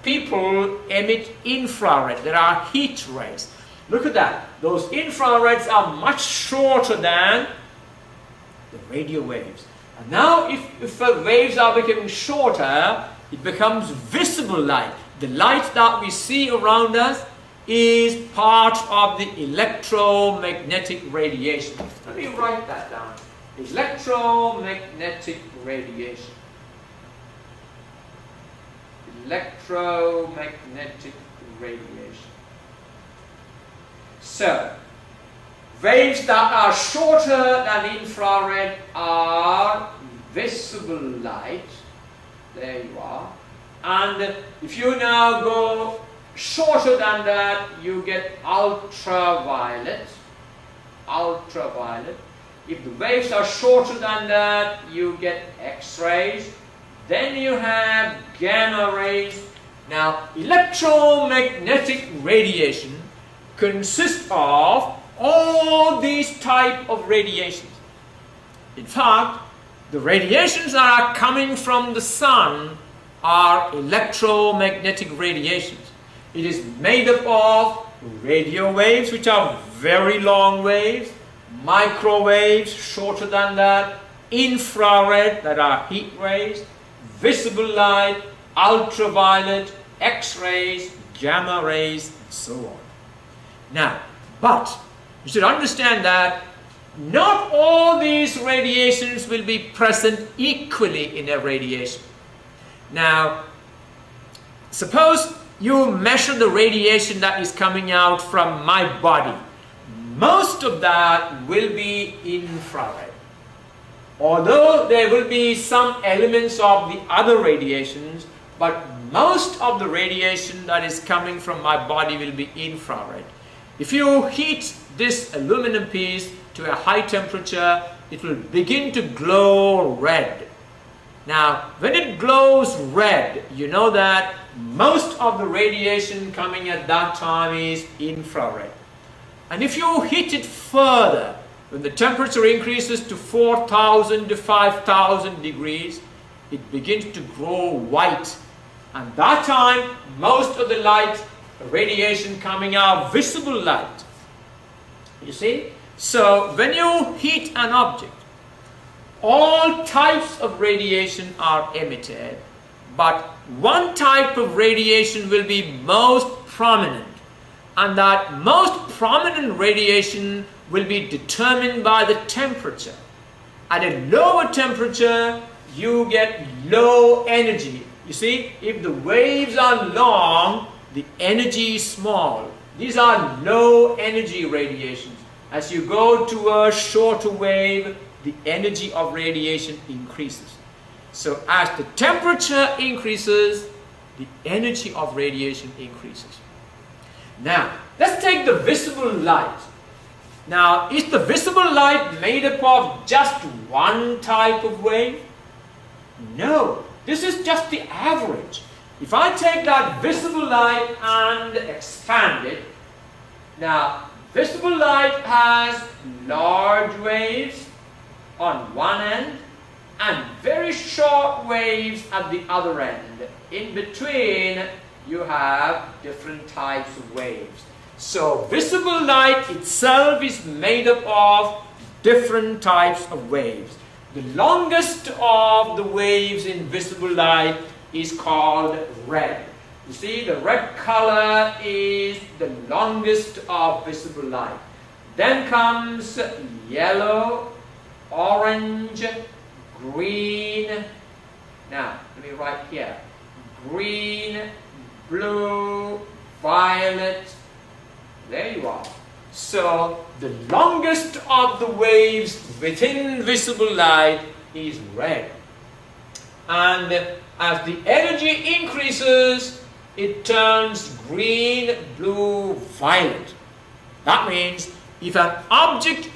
people emit infrared. There are heat rays. Look at that. Those infrareds are much shorter than the radio waves. And now if the waves are becoming shorter, it becomes visible light. The light that we see around us is part of the electromagnetic radiation. Let me write that down. Electromagnetic radiation. Electromagnetic radiation. So, waves that are shorter than infrared are visible light. There you are. And if you now go shorter than that, you get ultraviolet. Ultraviolet. If the waves are shorter than that, you get X-rays. Then you have gamma rays. Now, electromagnetic radiation consists of all these type of radiations. In fact, the radiations that are coming from the sun are electromagnetic radiations. It is made up of radio waves, which are very long waves, microwaves, shorter than that, infrared, that are heat rays, visible light, ultraviolet, X-rays, gamma rays, and so on. Now, but you should understand that not all these radiations will be present equally in a radiation. Now, suppose you measure the radiation that is coming out from my body. Most of that will be infrared. Although there will be some elements of the other radiations, but most of the radiation that is coming from my body will be infrared. If you heat this aluminum piece to a high temperature, it will begin to glow red. Now, when it glows red, you know that most of the radiation coming at that time is infrared. And if you heat it further, when the temperature increases to 4,000 to 5,000 degrees, it begins to grow white. And that time, most of the light, radiation coming out, visible light. You see? So, when you heat an object, all types of radiation are emitted, but one type of radiation will be most prominent, and that most prominent radiation will be determined by the temperature. At a lower temperature, you get low energy. You see, if the waves are long, the energy is small. These are low energy radiations. As you go to a shorter wave, the energy of radiation increases. So as the temperature increases, the energy of radiation increases. Now, let's take the visible light. Now, is the visible light made up of just one type of wave? No, this is just the average. If I take that visible light and expand it, now, visible light has large waves on one end and very short waves at the other end. In between, you have different types of waves. So, visible light itself is made up of different types of waves. The longest of the waves in visible light is called red. You see, the red color is the longest of visible light. Then comes yellow, orange, green. Now, let me write here. Green, blue, violet. There you are. So, the longest of the waves within visible light is red. And as the energy increases, it turns green, blue, violet. That means if an object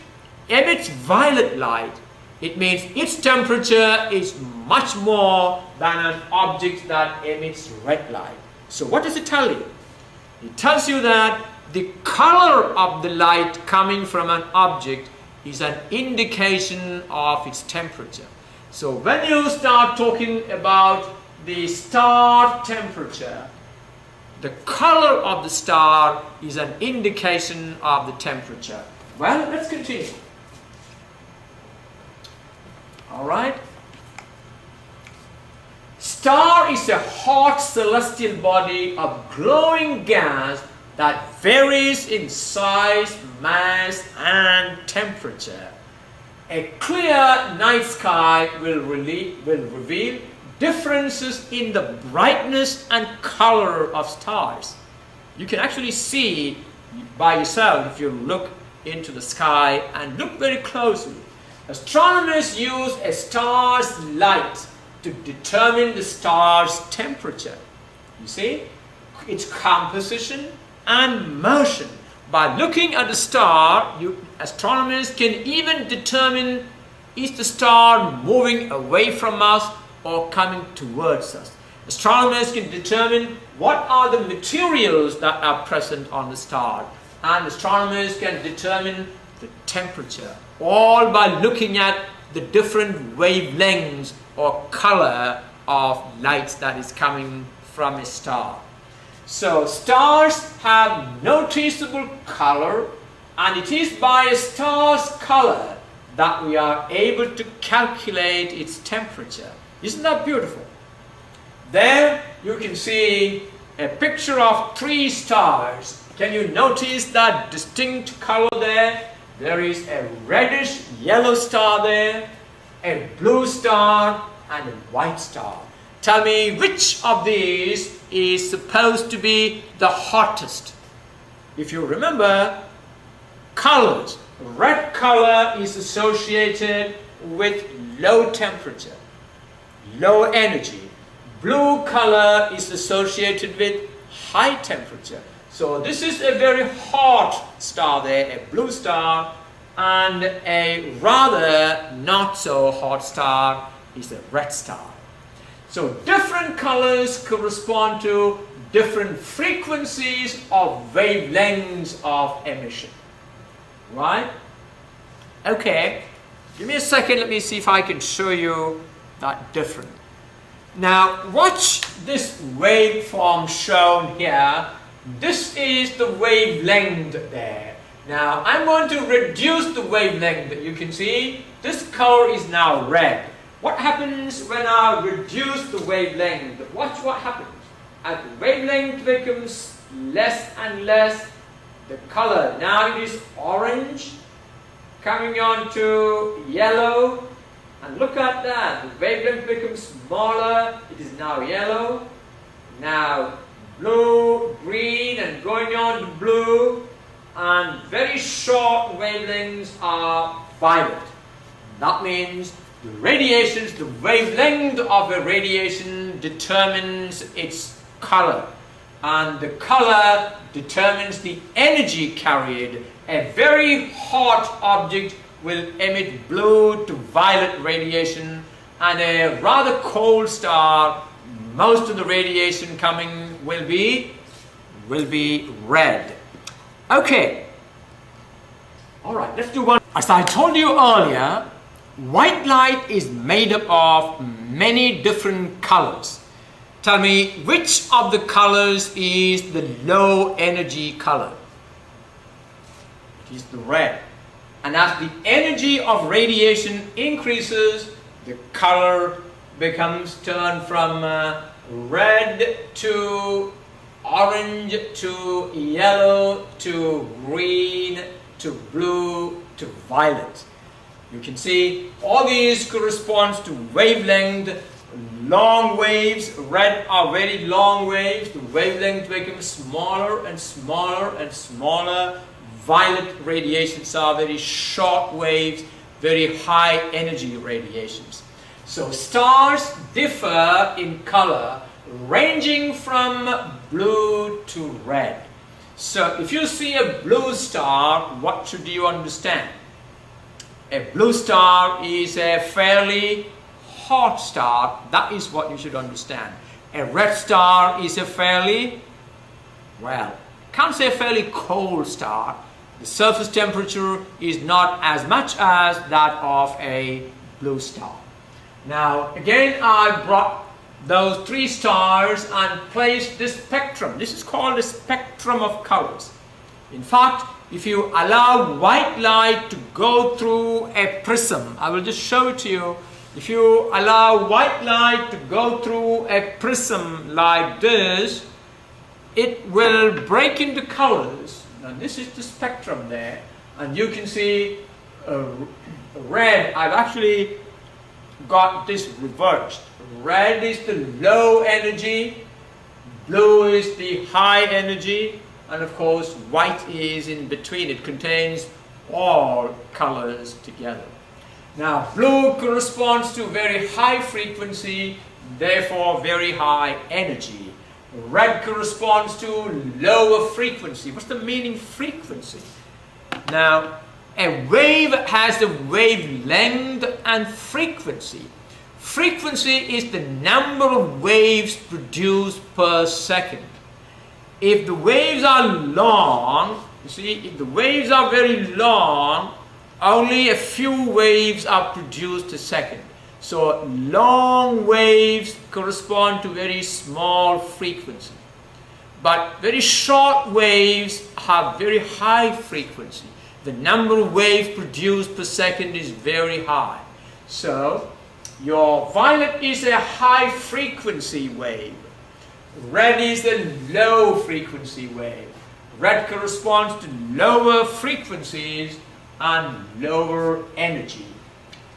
emits violet light, it means its temperature is much more than an object that emits red light. So what does it tell you? It tells you that the color of the light coming from an object is an indication of its temperature. So when you start talking about the star temperature, the color of the star is an indication of the temperature. Well, let's continue. Alright. Star is a hot celestial body of glowing gas that varies in size, mass, and temperature. A clear night sky will reveal differences in the brightness and color of stars. You can actually see by yourself if you look into the sky and look very closely. Astronomers use a star's light to determine the star's temperature. You see? its composition and motion. By looking at the star, astronomers can even determine, is the star moving away from us or coming towards us. Astronomers can determine what are the materials that are present on the star, and astronomers can determine the temperature, all by looking at the different wavelengths or color of light that is coming from a star. So stars have noticeable color, and it is by a star's color that we are able to calculate its temperature. Isn't that beautiful? There you can see a picture of 3 stars. Can you notice that distinct color there? There is a reddish yellow star there, a blue star, and a white star. Tell me, which of these is supposed to be the hottest? If you remember, colors. Red color is associated with low temperature, low energy. Blue color is associated with high temperature. So this is a very hot star there, a blue star, and a rather not so hot star is a red star. So different colors correspond to different frequencies of wavelengths of emission. Right? Okay, give me a second, let me see if I can show you that difference. Now watch this waveform shown here. This is the wavelength there. Now I'm going to reduce the wavelength. You can see this color is now red. What happens when I reduce the wavelength? Watch what happens. As the wavelength becomes less and less, the color, now it is orange, coming on to yellow, and look at that, the wavelength becomes smaller, it is now yellow, now blue, green, and going on to blue, and very short wavelengths are violet. That means the radiations, the wavelength of a radiation determines its color, and the color determines the energy carried. A very hot object will emit blue to violet radiation, and a rather cold star, most of the radiation coming will be red. Okay, alright, let's do one. As I told you earlier, white light is made up of many different colors. Tell me, which of the colors is the low energy color? It is the red. And as the energy of radiation increases, the color becomes turned from red to orange to yellow to green to blue to violet. You can see all these corresponds to wavelength. Long waves, red are very long waves, the wavelength becomes smaller and smaller and smaller. Violet radiations are very short waves, very high energy radiations. So stars differ in color ranging from blue to red. So if you see a blue star, what should you understand? A blue star is a fairly hot star. That is what you should understand. A red star is a fairly, well, can't say a fairly cold star. The surface temperature is not as much as that of a blue star. Now again, I brought those 3 stars and placed this spectrum. This is called a spectrum of colors. In fact, if you allow white light to go through a prism, I will just show it to you. If you allow white light to go through a prism like this, it will break into colors. And this is the spectrum there, and you can see red. I've actually got this reversed. Red is the low energy, blue is the high energy, and of course white is in between. It contains all colors together. Now blue corresponds to very high frequency, therefore very high energy, Red corresponds to lower frequency. What's the meaning frequency? Now, a wave has the wavelength and frequency. Frequency is the number of waves produced per second. If the waves are long, you see, if the waves are very long, only a few waves are produced a second. So long waves correspond to very small frequency. But very short waves have very high frequency. The number of waves produced per second is very high. So your violet is a high frequency wave. Red is a low frequency wave. Red corresponds to lower frequencies and lower energy.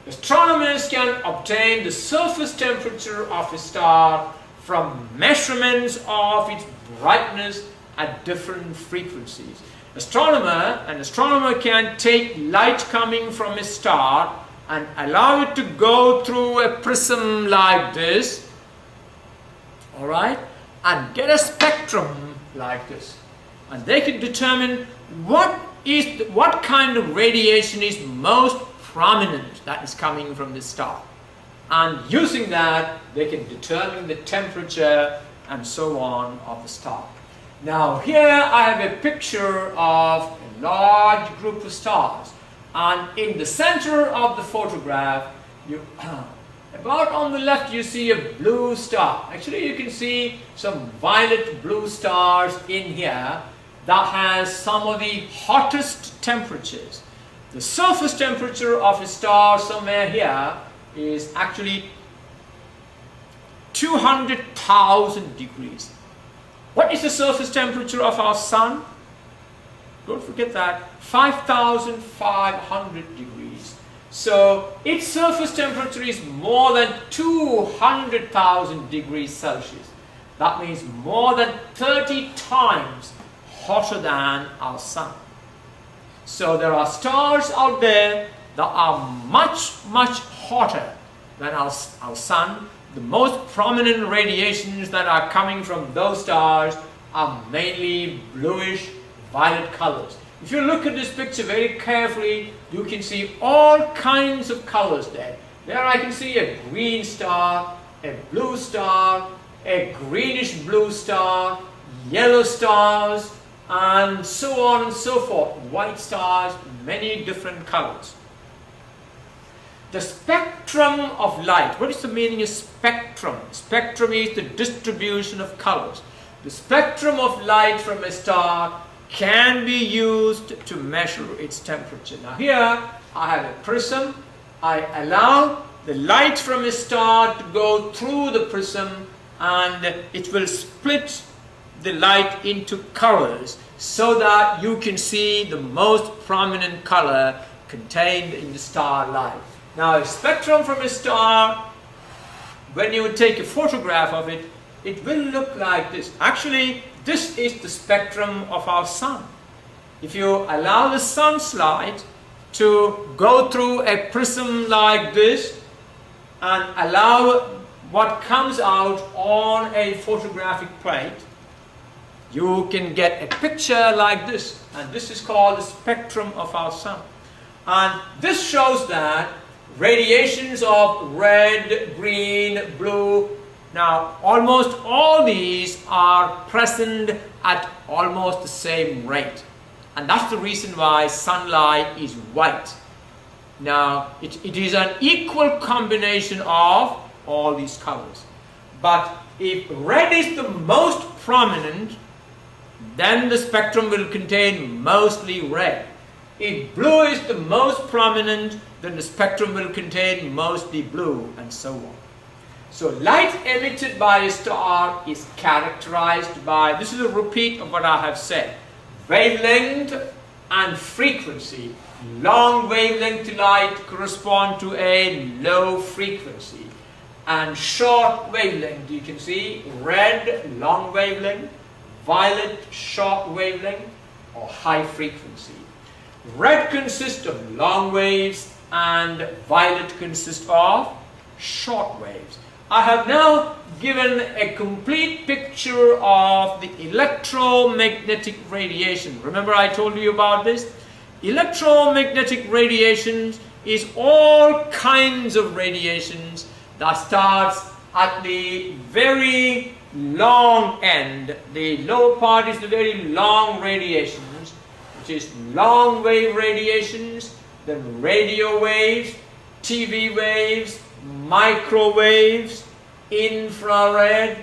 Astronomers can obtain the surface temperature of a star from measurements of its brightness at different frequencies. An astronomer can take light coming from a star and allow it to go through a prism like this, all right, and get a spectrum like this. And they can determine what kind of radiation is most prominent that is coming from the star, and using that they can determine the temperature and so on of the star. Now here I have a picture of a large group of stars, and in the center of the photograph, about on the left you see a blue star. Actually you can see some violet blue stars in here that has some of the hottest temperatures. The surface temperature of a star somewhere here is actually 200,000 degrees. What is the surface temperature of our sun? Don't forget that, 5,500 degrees. So its surface temperature is more than 200,000 degrees Celsius. That means more than 30 times hotter than our sun. So there are stars out there that are much hotter than our sun. The most prominent radiations that are coming from those stars are mainly bluish violet colors. If you look at this picture very carefully, you can see all kinds of colors there. There I can see a green star, a blue star, a greenish blue star, yellow stars, and so on and so forth. White stars, many different colors. The spectrum of light. What is the meaning of spectrum? Spectrum is the distribution of colors. The spectrum of light from a star can be used to measure its temperature. Now here I have a prism. I allow the light from a star to go through the prism, and it will split the light into colors so that you can see the most prominent color contained in the star light. Now a spectrum from a star, when you take a photograph of it, it will look like this. Actually, this is the spectrum of our sun. If you allow the sun's light to go through a prism like this and allow what comes out on a photographic plate, you can get a picture like this, and this is called the spectrum of our sun. And this shows that radiations of red, green, blue, now almost all these are present at almost the same rate, and that's the reason why sunlight is white. Now it is an equal combination of all these colors, but if red is the most prominent, then the spectrum will contain mostly red. If blue is the most prominent, then the spectrum will contain mostly blue, and so on. So light emitted by a star is characterized by, this is a repeat of what I have said, wavelength and frequency. Long wavelength light correspond to a low frequency, and short wavelength, you can see red long wavelength, violet short wavelength or high frequency. Red consists of long waves and violet consists of short waves. I have now given a complete picture of the electromagnetic radiation. Remember I told you about this? Electromagnetic radiations is all kinds of radiations that starts at the very long end. The lower part is the very long radiations, which is long wave radiations, then radio waves, TV waves, microwaves, infrared,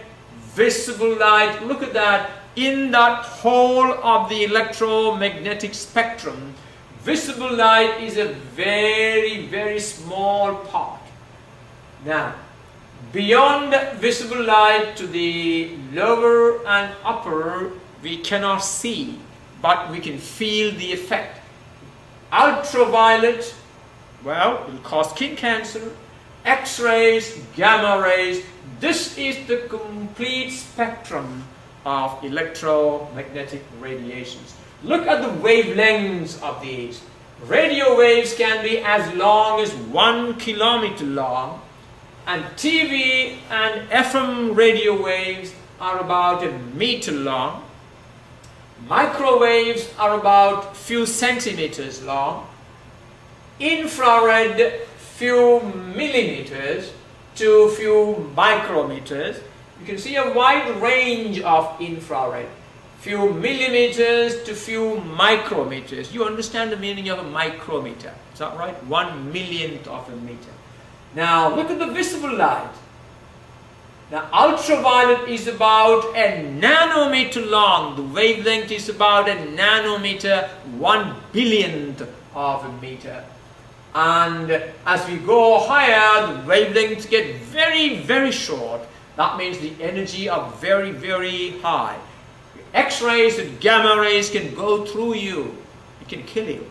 visible light. Look at that. In that whole of the electromagnetic spectrum, visible light is a very, very small part. Now, beyond visible light to the lower and upper, we cannot see, but we can feel the effect. Ultraviolet, well, it will cause skin cancer. X-rays, gamma rays, this is the complete spectrum of electromagnetic radiations. Look at the wavelengths of these. Radio waves can be as long as 1 kilometer long, and TV and FM radio waves are about a meter long. Microwaves are about few centimeters long. Infrared, few millimeters to few micrometers. You can see a wide range of infrared. Few millimeters to few micrometers. You understand the meaning of a micrometer? Is that right? 1/1,000,000th of a meter. Now look at the visible light. Now ultraviolet is about a nanometer long. The wavelength is about a nanometer, 1/1000,000th of a meter. And as we go higher, the wavelengths get very, very short. That means the energy are very, very high. X-rays and gamma rays can go through you. It can kill you.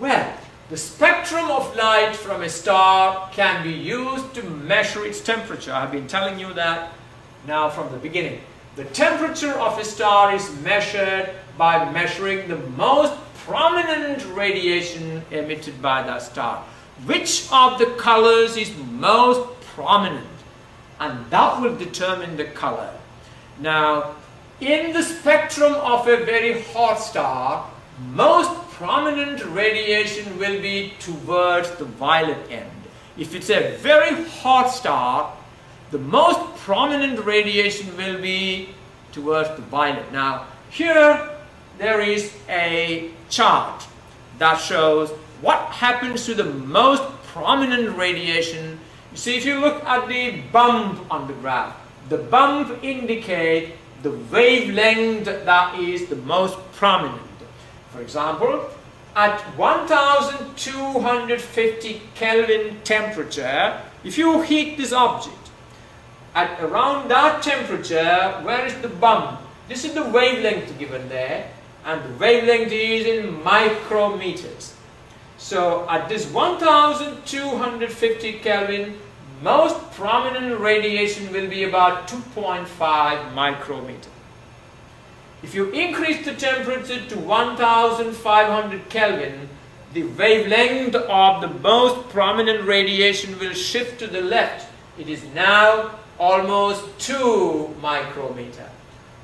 Well, the spectrum of light from a star can be used to measure its temperature. I've been telling you that now from the beginning. The temperature of a star is measured by measuring the most prominent radiation emitted by that star. Which of the colors is most prominent? And that will determine the color. Now, in the spectrum of a very hot star, most prominent radiation will be towards the violet end. If it's a very hot star, the most prominent radiation will be towards the violet. Now, here there is a chart that shows what happens to the most prominent radiation. You see, if you look at the bump on the graph, the bump indicates the wavelength that is the most prominent. For example, at 1250 Kelvin temperature, if you heat this object, at around that temperature, where is the bump? This is the wavelength given there, and the wavelength is in micrometers. So at this 1250 Kelvin, most prominent radiation will be about 2.5 micrometer. If you increase the temperature to 1500 Kelvin, the wavelength of the most prominent radiation will shift to the left. It is now almost 2 micrometer.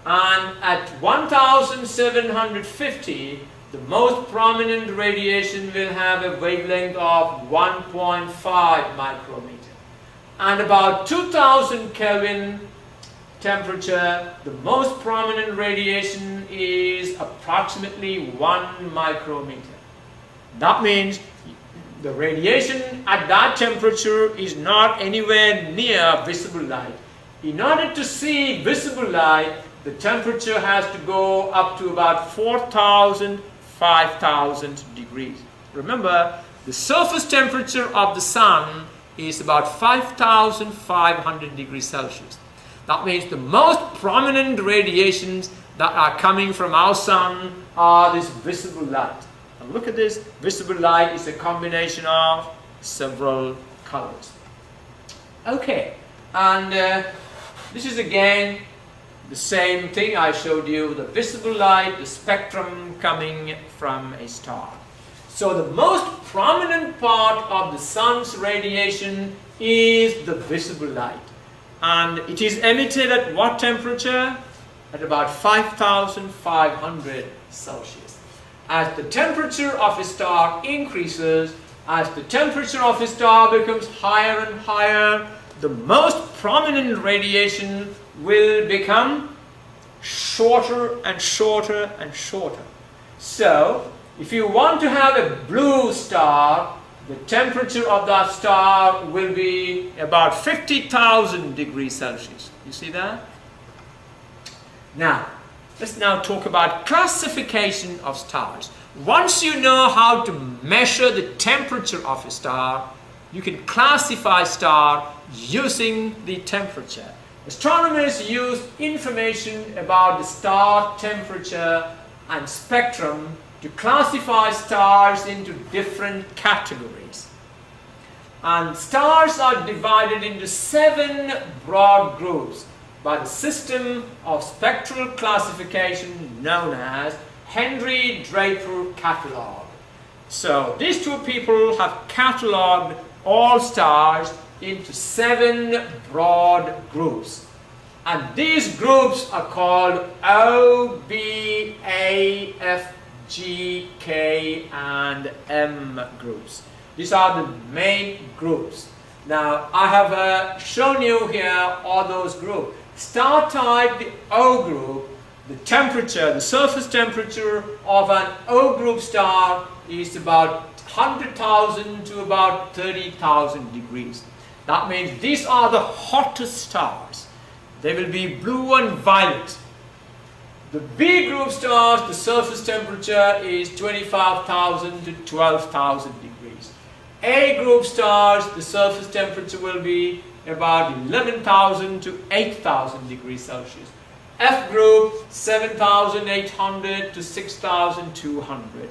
And at 1750, the most prominent radiation will have a wavelength of 1.5 micrometer. And about 2000 Kelvin temperature, the most prominent radiation is approximately 1 micrometer. That means the radiation at that temperature is not anywhere near visible light. In order to see visible light, the temperature has to go up to about 4,000, 5,000 degrees. Remember, the surface temperature of the sun is about 5,500 degrees Celsius. That means the most prominent radiations that are coming from our sun are this visible light. And look at this, visible light is a combination of several colors. Okay, and this is again the same thing I showed you, the visible light, the spectrum coming from a star. So the most prominent part of the sun's radiation is the visible light. And it is emitted at what temperature? At about 5,500 Celsius. As the temperature of a star increases, as the temperature of a star becomes higher and higher, the most prominent radiation will become shorter and shorter and shorter. So, if you want to have a blue star, the temperature of that star will be about 50,000 degrees Celsius. You see that? Now, let's now talk about classification of stars. Once you know how to measure the temperature of a star, you can classify a star using the temperature. Astronomers use information about the star temperature and spectrum to classify stars into different categories. And stars are divided into 7 broad groups by the system of spectral classification known as Henry Draper Catalogue. So these two people have catalogued all stars into 7 broad groups. And these groups are called O, B, A, F, G, K and M groups. These are the main groups. Now I have shown you here all those groups. Star type, the O group, the temperature, the surface temperature of an O group star is about 100,000 to about 30,000 degrees. That means these are the hottest stars. They will be blue and violet. The B group stars, the surface temperature is 25,000 to 12,000 degrees. A group stars, the surface temperature will be about 11,000 to 8,000 degrees Celsius. F group, 7,800 to 6,200.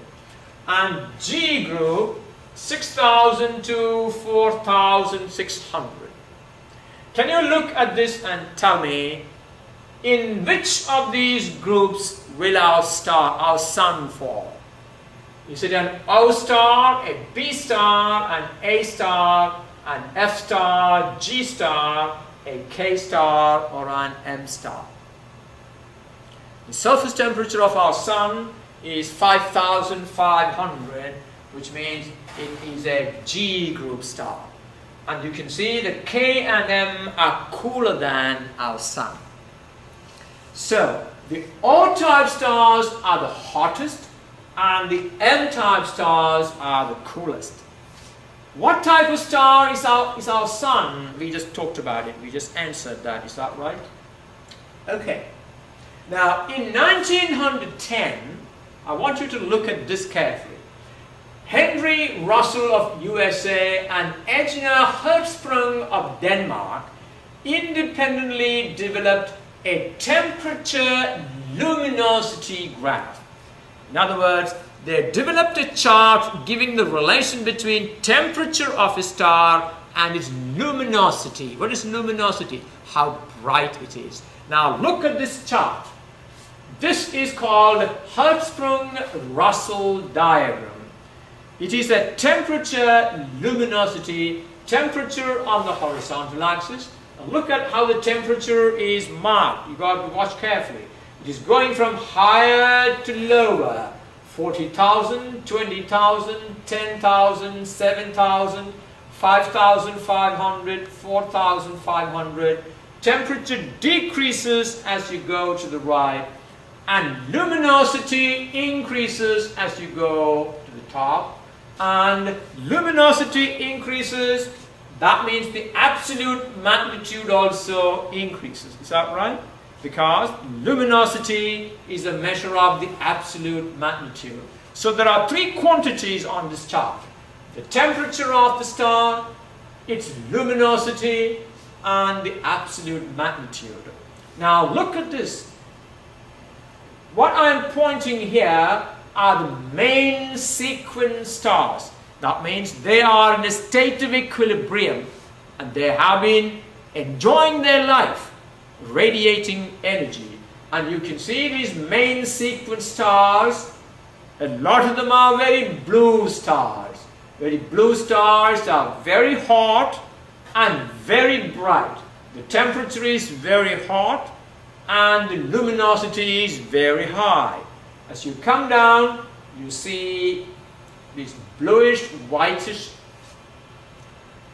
And G group, 6,000 to 4,600. Can you look at this and tell me, in which of these groups will our sun fall? Is it an O star, a B star, an A star, an F star, G star, a K star, or an M star? The surface temperature of our sun is 5,500, which means it is a G group star. And you can see that K and M are cooler than our sun. So, the O-type stars are the hottest and the M-type stars are the coolest. What type of star is our sun? We just talked about it. We just answered that. Is that right? Okay. Now, in 1910, I want you to look at this carefully. Henry Russell of USA and Edna Hertzsprung of Denmark independently developed a temperature luminosity graph. In other words, they developed a chart giving the relation between temperature of a star and its luminosity. What is luminosity? How bright it is. Now look at this chart. This is called Hertzsprung-Russell diagram. It is a temperature luminosity, temperature on the horizontal axis. And look at how the temperature is marked. You got to watch carefully. It is going from higher to lower. 40,000, 20,000, 10,000, 7,000, 5,500, 4,500. Temperature decreases as you go to the right, and luminosity increases as you go to the top. And luminosity increases, that means the absolute magnitude also increases. Is that right? Because luminosity is a measure of the absolute magnitude. So there are 3 quantities on this chart. The temperature of the star, its luminosity, and the absolute magnitude. Now look at this. What I am pointing here are the main sequence stars. That means they are in a state of equilibrium and they have been enjoying their life, radiating energy. And you can see these main sequence stars A lot of them are very blue stars. Very blue stars are very hot and very bright. The temperature is very hot and the luminosity is very high. As you come down, you see these bluish, whitish.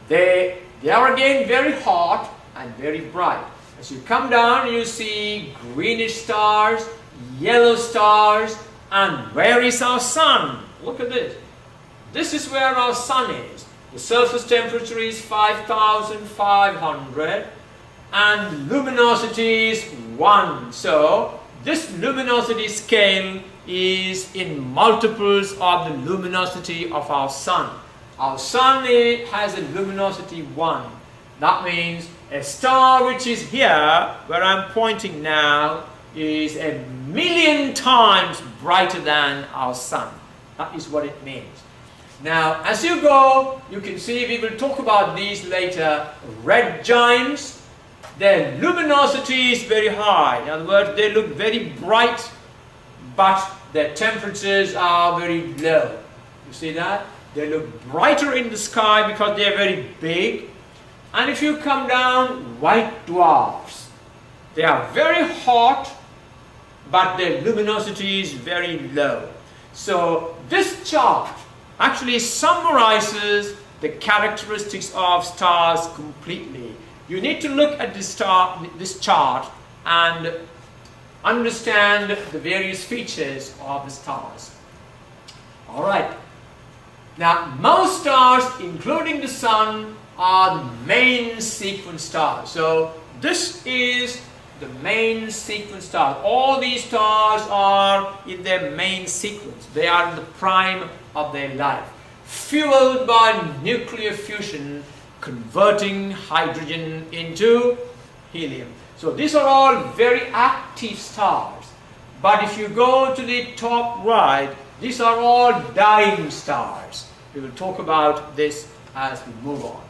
They are again very hot and very bright. As you come down, you see greenish stars, yellow stars, and where is our sun? Look at this. This is where our sun is. The surface temperature is 5,500 and luminosity is 1. So this luminosity scale is in multiples of the luminosity of our sun. Our sun has a luminosity 1. That means a star which is here, where I'm pointing now, is 1,000,000 times brighter than our sun. That is what it means. Now, as you go, you can see, we will talk about these later, red giants. Their luminosity is very high. In other words, they look very bright, but their temperatures are very low. You see that? They look brighter in the sky because they are very big. And if you come down, white dwarfs. They are very hot, but their luminosity is very low. So this chart actually summarizes the characteristics of stars completely. You need to look at this chart and understand the various features of the stars. All right. Now, most stars, including the sun, are the main sequence stars. So this is the main sequence stars. All these stars are in their main sequence. They are in the prime of their life, fueled by nuclear fusion, converting hydrogen into helium. So these are all very active stars. But if you go to the top right, these are all dying stars. We will talk about this as we move on.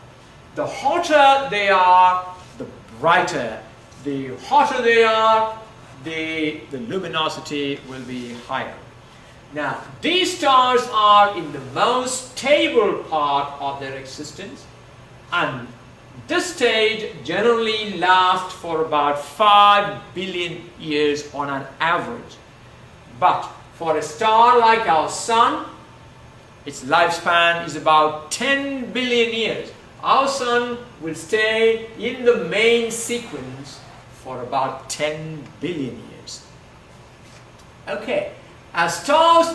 The hotter they are, the brighter. The hotter they are, the luminosity will be higher. Now, these stars are in the most stable part of their existence, and this stage generally lasts for about 5 billion years on an average. But for a star like our sun, its lifespan is about 10 billion years. Our sun will stay in the main sequence for about 10 billion years. Okay, as stars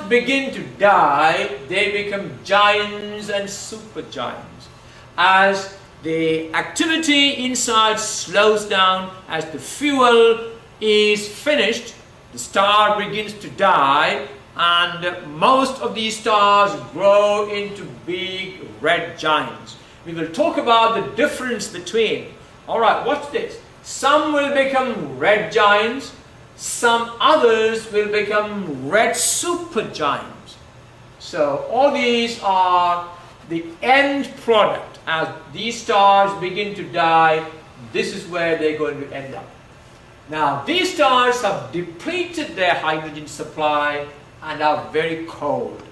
begin to die, they become giants and supergiants. As the activity inside slows down, as the fuel is finished, the star begins to die, and most of these stars grow into big red giants. We will talk about the difference between. Alright, watch this. Some will become red giants, some others will become red supergiants. So all these are the end product. As these stars begin to die, this is where they're going to end up. Now, these stars have depleted their hydrogen supply and are very cold.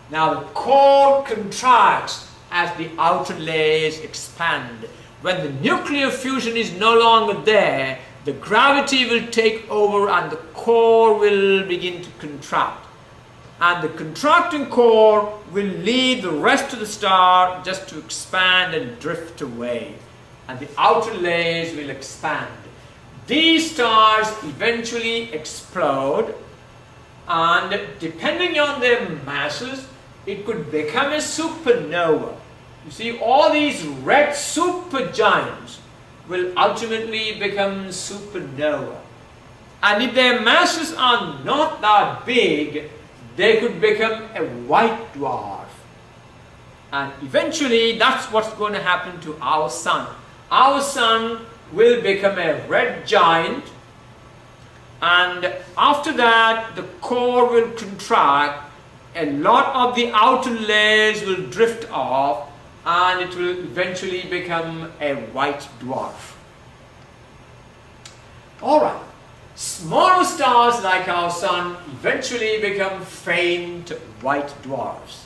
Now, the core contracts as the outer layers expand. When the nuclear fusion is no longer there, the gravity will take over and the core will begin to contract. And the contracting core will leave the rest of the star just to expand and drift away. And the outer layers will expand. These stars eventually explode, and depending on their masses, it could become a supernova. You see, all these red supergiants will ultimately become supernova. And if their masses are not that big, they could become a white dwarf. And eventually, that's what's going to happen to our sun. Our sun will become a red giant, and after that, the core will contract, a lot of the outer layers will drift off, and it will eventually become a white dwarf. Alright, Smaller stars like our Sun eventually become faint white dwarfs.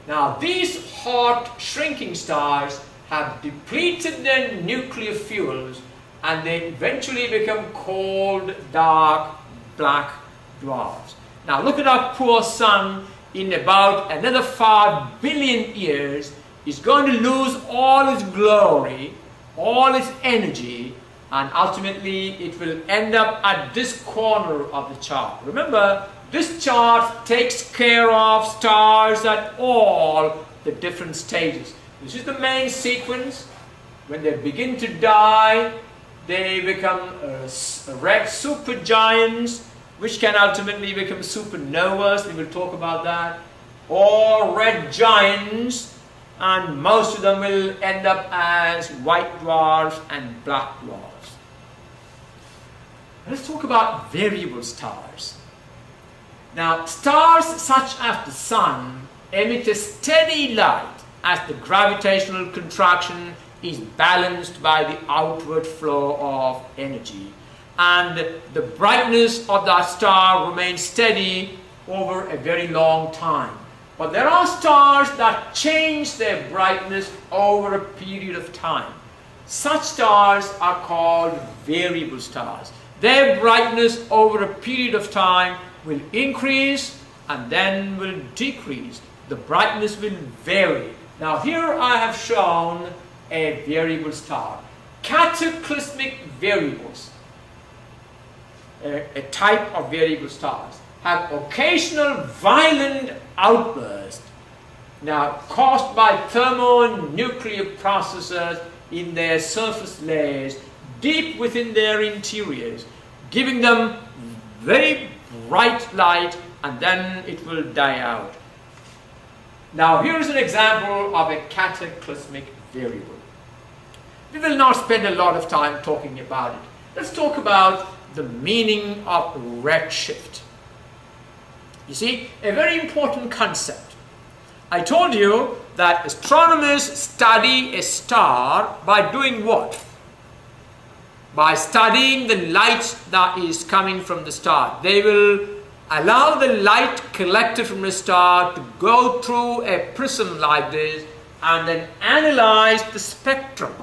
Now these hot shrinking stars have depleted their nuclear fuels and they eventually become cold, dark, black dwarfs. Now look at our poor Sun. In about another 5 billion years is going to lose all its glory, all its energy, and ultimately it will end up at this corner of the chart. Remember, this chart takes care of stars at all the different stages. This is the main sequence. When they begin to die, they become red supergiants, which can ultimately become supernovas. We will talk about that. Or red giants, and most of them will end up as white dwarfs and black dwarfs. Let's talk about variable stars. Now, stars such as the Sun emit a steady light as the gravitational contraction is balanced by the outward flow of energy, and the brightness of that star remains steady over a very long time. But there are stars that change their brightness over a period of time. Such stars are called variable stars. Their brightness over a period of time will increase and then will decrease. The brightness will vary. Now here I have shown a variable star. Cataclysmic variables, a type of variable stars, have occasional violent outbursts, now caused by thermonuclear processes in their surface layers deep within their interiors, giving them very bright light, and then it will die out. Now here is an example of a cataclysmic variable. We will not spend a lot of time talking about it. Let's talk about the meaning of redshift. You see, a very important concept. I told you that astronomers study a star by doing what? By studying the light that is coming from the star. They will allow the light collected from the star to go through a prism like this and then analyze the spectrum.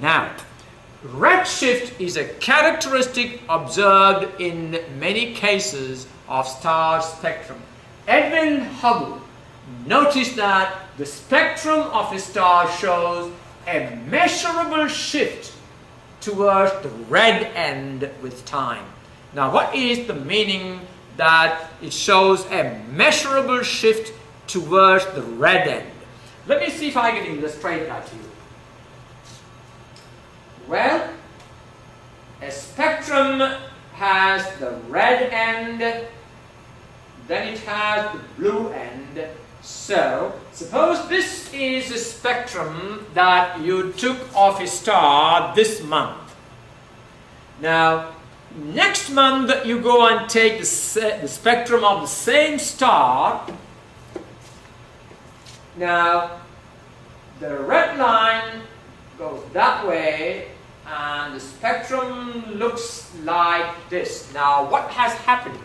Now, redshift is a characteristic observed in many cases of star spectrum. Edwin Hubble noticed that the spectrum of a star shows a measurable shift towards the red end with time. Now, what is the meaning that it shows a measurable shift towards the red end? Let me see if I can illustrate that to you. Well, a spectrum has the red end, then it has the blue end. So, suppose this is a spectrum that you took of a star this month. Now, next month you go and take the spectrum of the same star. Now, the red line goes that way and the spectrum looks like this. Now, what has happened?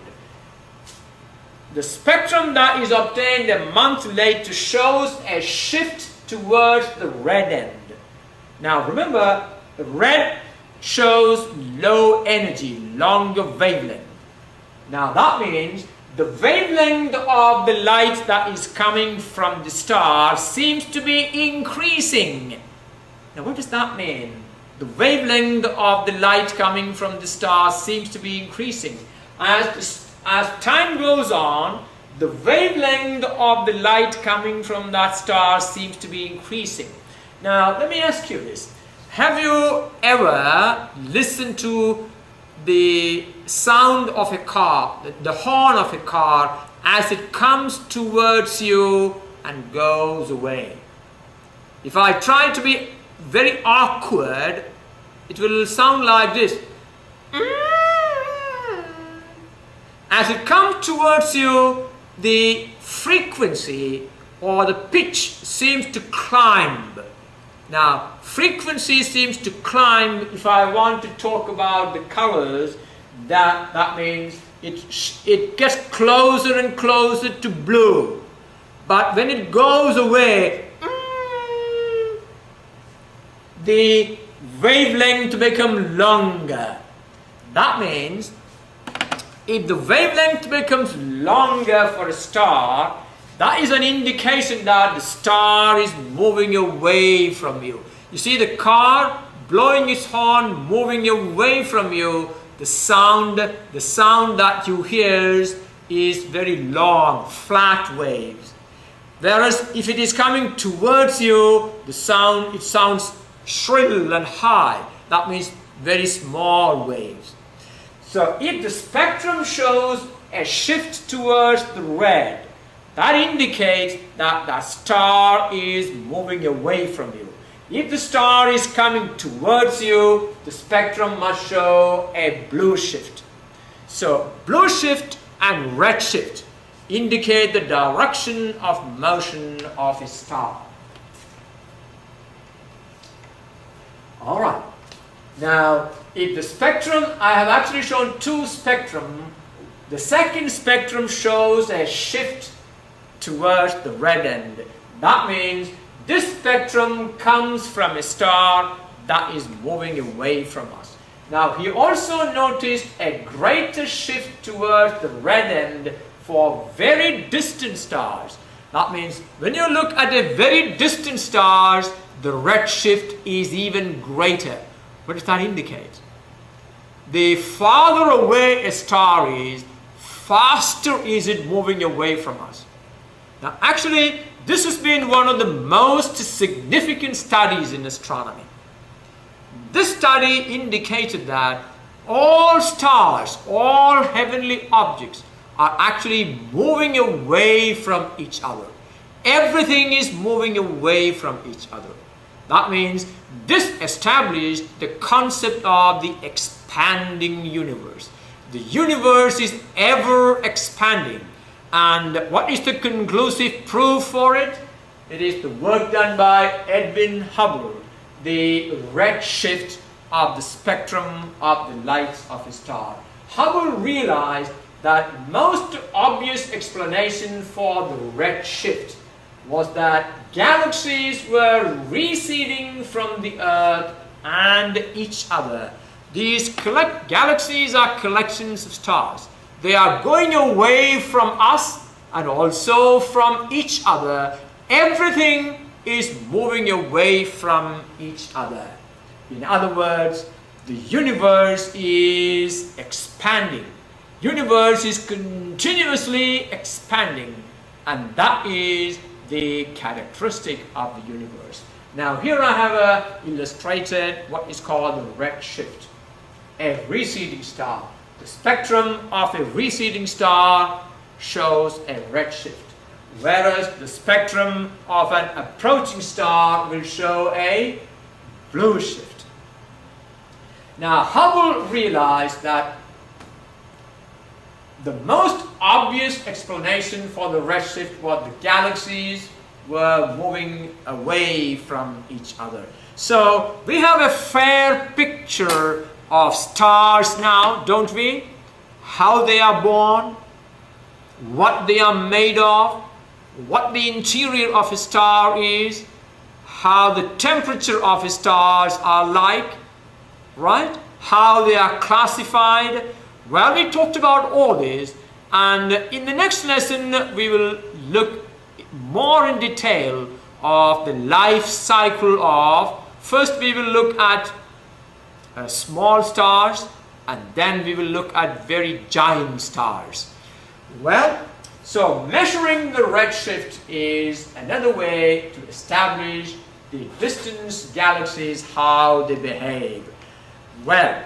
The spectrum that is obtained a month later shows a shift towards the red end. Now remember, red shows low energy, longer wavelength. Now that means the wavelength of the light that is coming from the star seems to be increasing. Now what does that mean? The wavelength of the light coming from the star seems to be increasing. As time goes on, the wavelength of the light coming from that star seems to be increasing. Now, let me ask you this. Have you ever listened to the sound of a car, the horn of a car, as it comes towards you and goes away? If I try to be very awkward, it will sound like this. As it comes towards you, the frequency or the pitch seems to climb. Now, frequency seems to climb. If I want to talk about the colors, that means it gets closer and closer to blue. But when it goes away, the wavelength becomes longer. That means if the wavelength becomes longer for a star, that is an indication that the star is moving away from you. You see the car blowing its horn, moving away from you. The sound that you hear is very long, flat waves. Whereas if it is coming towards you, it sounds shrill and high. That means very small waves. So if the spectrum shows a shift towards the red, that indicates that the star is moving away from you. If the star is coming towards you, the spectrum must show a blue shift. So blue shift and red shift indicate the direction of motion of a star. Alright. Now, if the spectrum, I have actually shown two spectrums. The second spectrum shows a shift towards the red end. That means this spectrum comes from a star that is moving away from us. Now, he also noticed a greater shift towards the red end for very distant stars. That means when you look at a very distant stars, the red shift is even greater. What does that indicate? The farther away a star is, faster is it moving away from us. Now actually, this has been one of the most significant studies in astronomy. This study indicated that all stars, all heavenly objects are actually moving away from each other. Everything is moving away from each other. That means this established the concept of the expanding universe. The universe is ever expanding. And what is the conclusive proof for it? It is the work done by Edwin Hubble, the red shift of the spectrum of the light of a star. Hubble realized that most obvious explanation for the red shift was that galaxies were receding from the Earth and each other. These galaxies are collections of stars. They are going away from us and also from each other. Everything is moving away from each other. In other words, the universe is expanding. Universe is continuously expanding, and that is the characteristic of the universe. Now here I have illustrated what is called the red shift, a receding star. The spectrum of a receding star shows a red shift, whereas the spectrum of an approaching star will show a blue shift. Now Hubble realized that the most obvious explanation for the red shift was the galaxies were moving away from each other. So we have a fair picture of stars now, don't we? How they are born, what they are made of, what the interior of a star is, how the temperature of stars are like, right? How they are classified. Well, we talked about all this, and in the next lesson we will look more in detail of the life cycle of, first we will look at small stars, and then we will look at very giant stars. Well, so measuring the redshift is another way to establish the distant galaxies, how they behave. Well,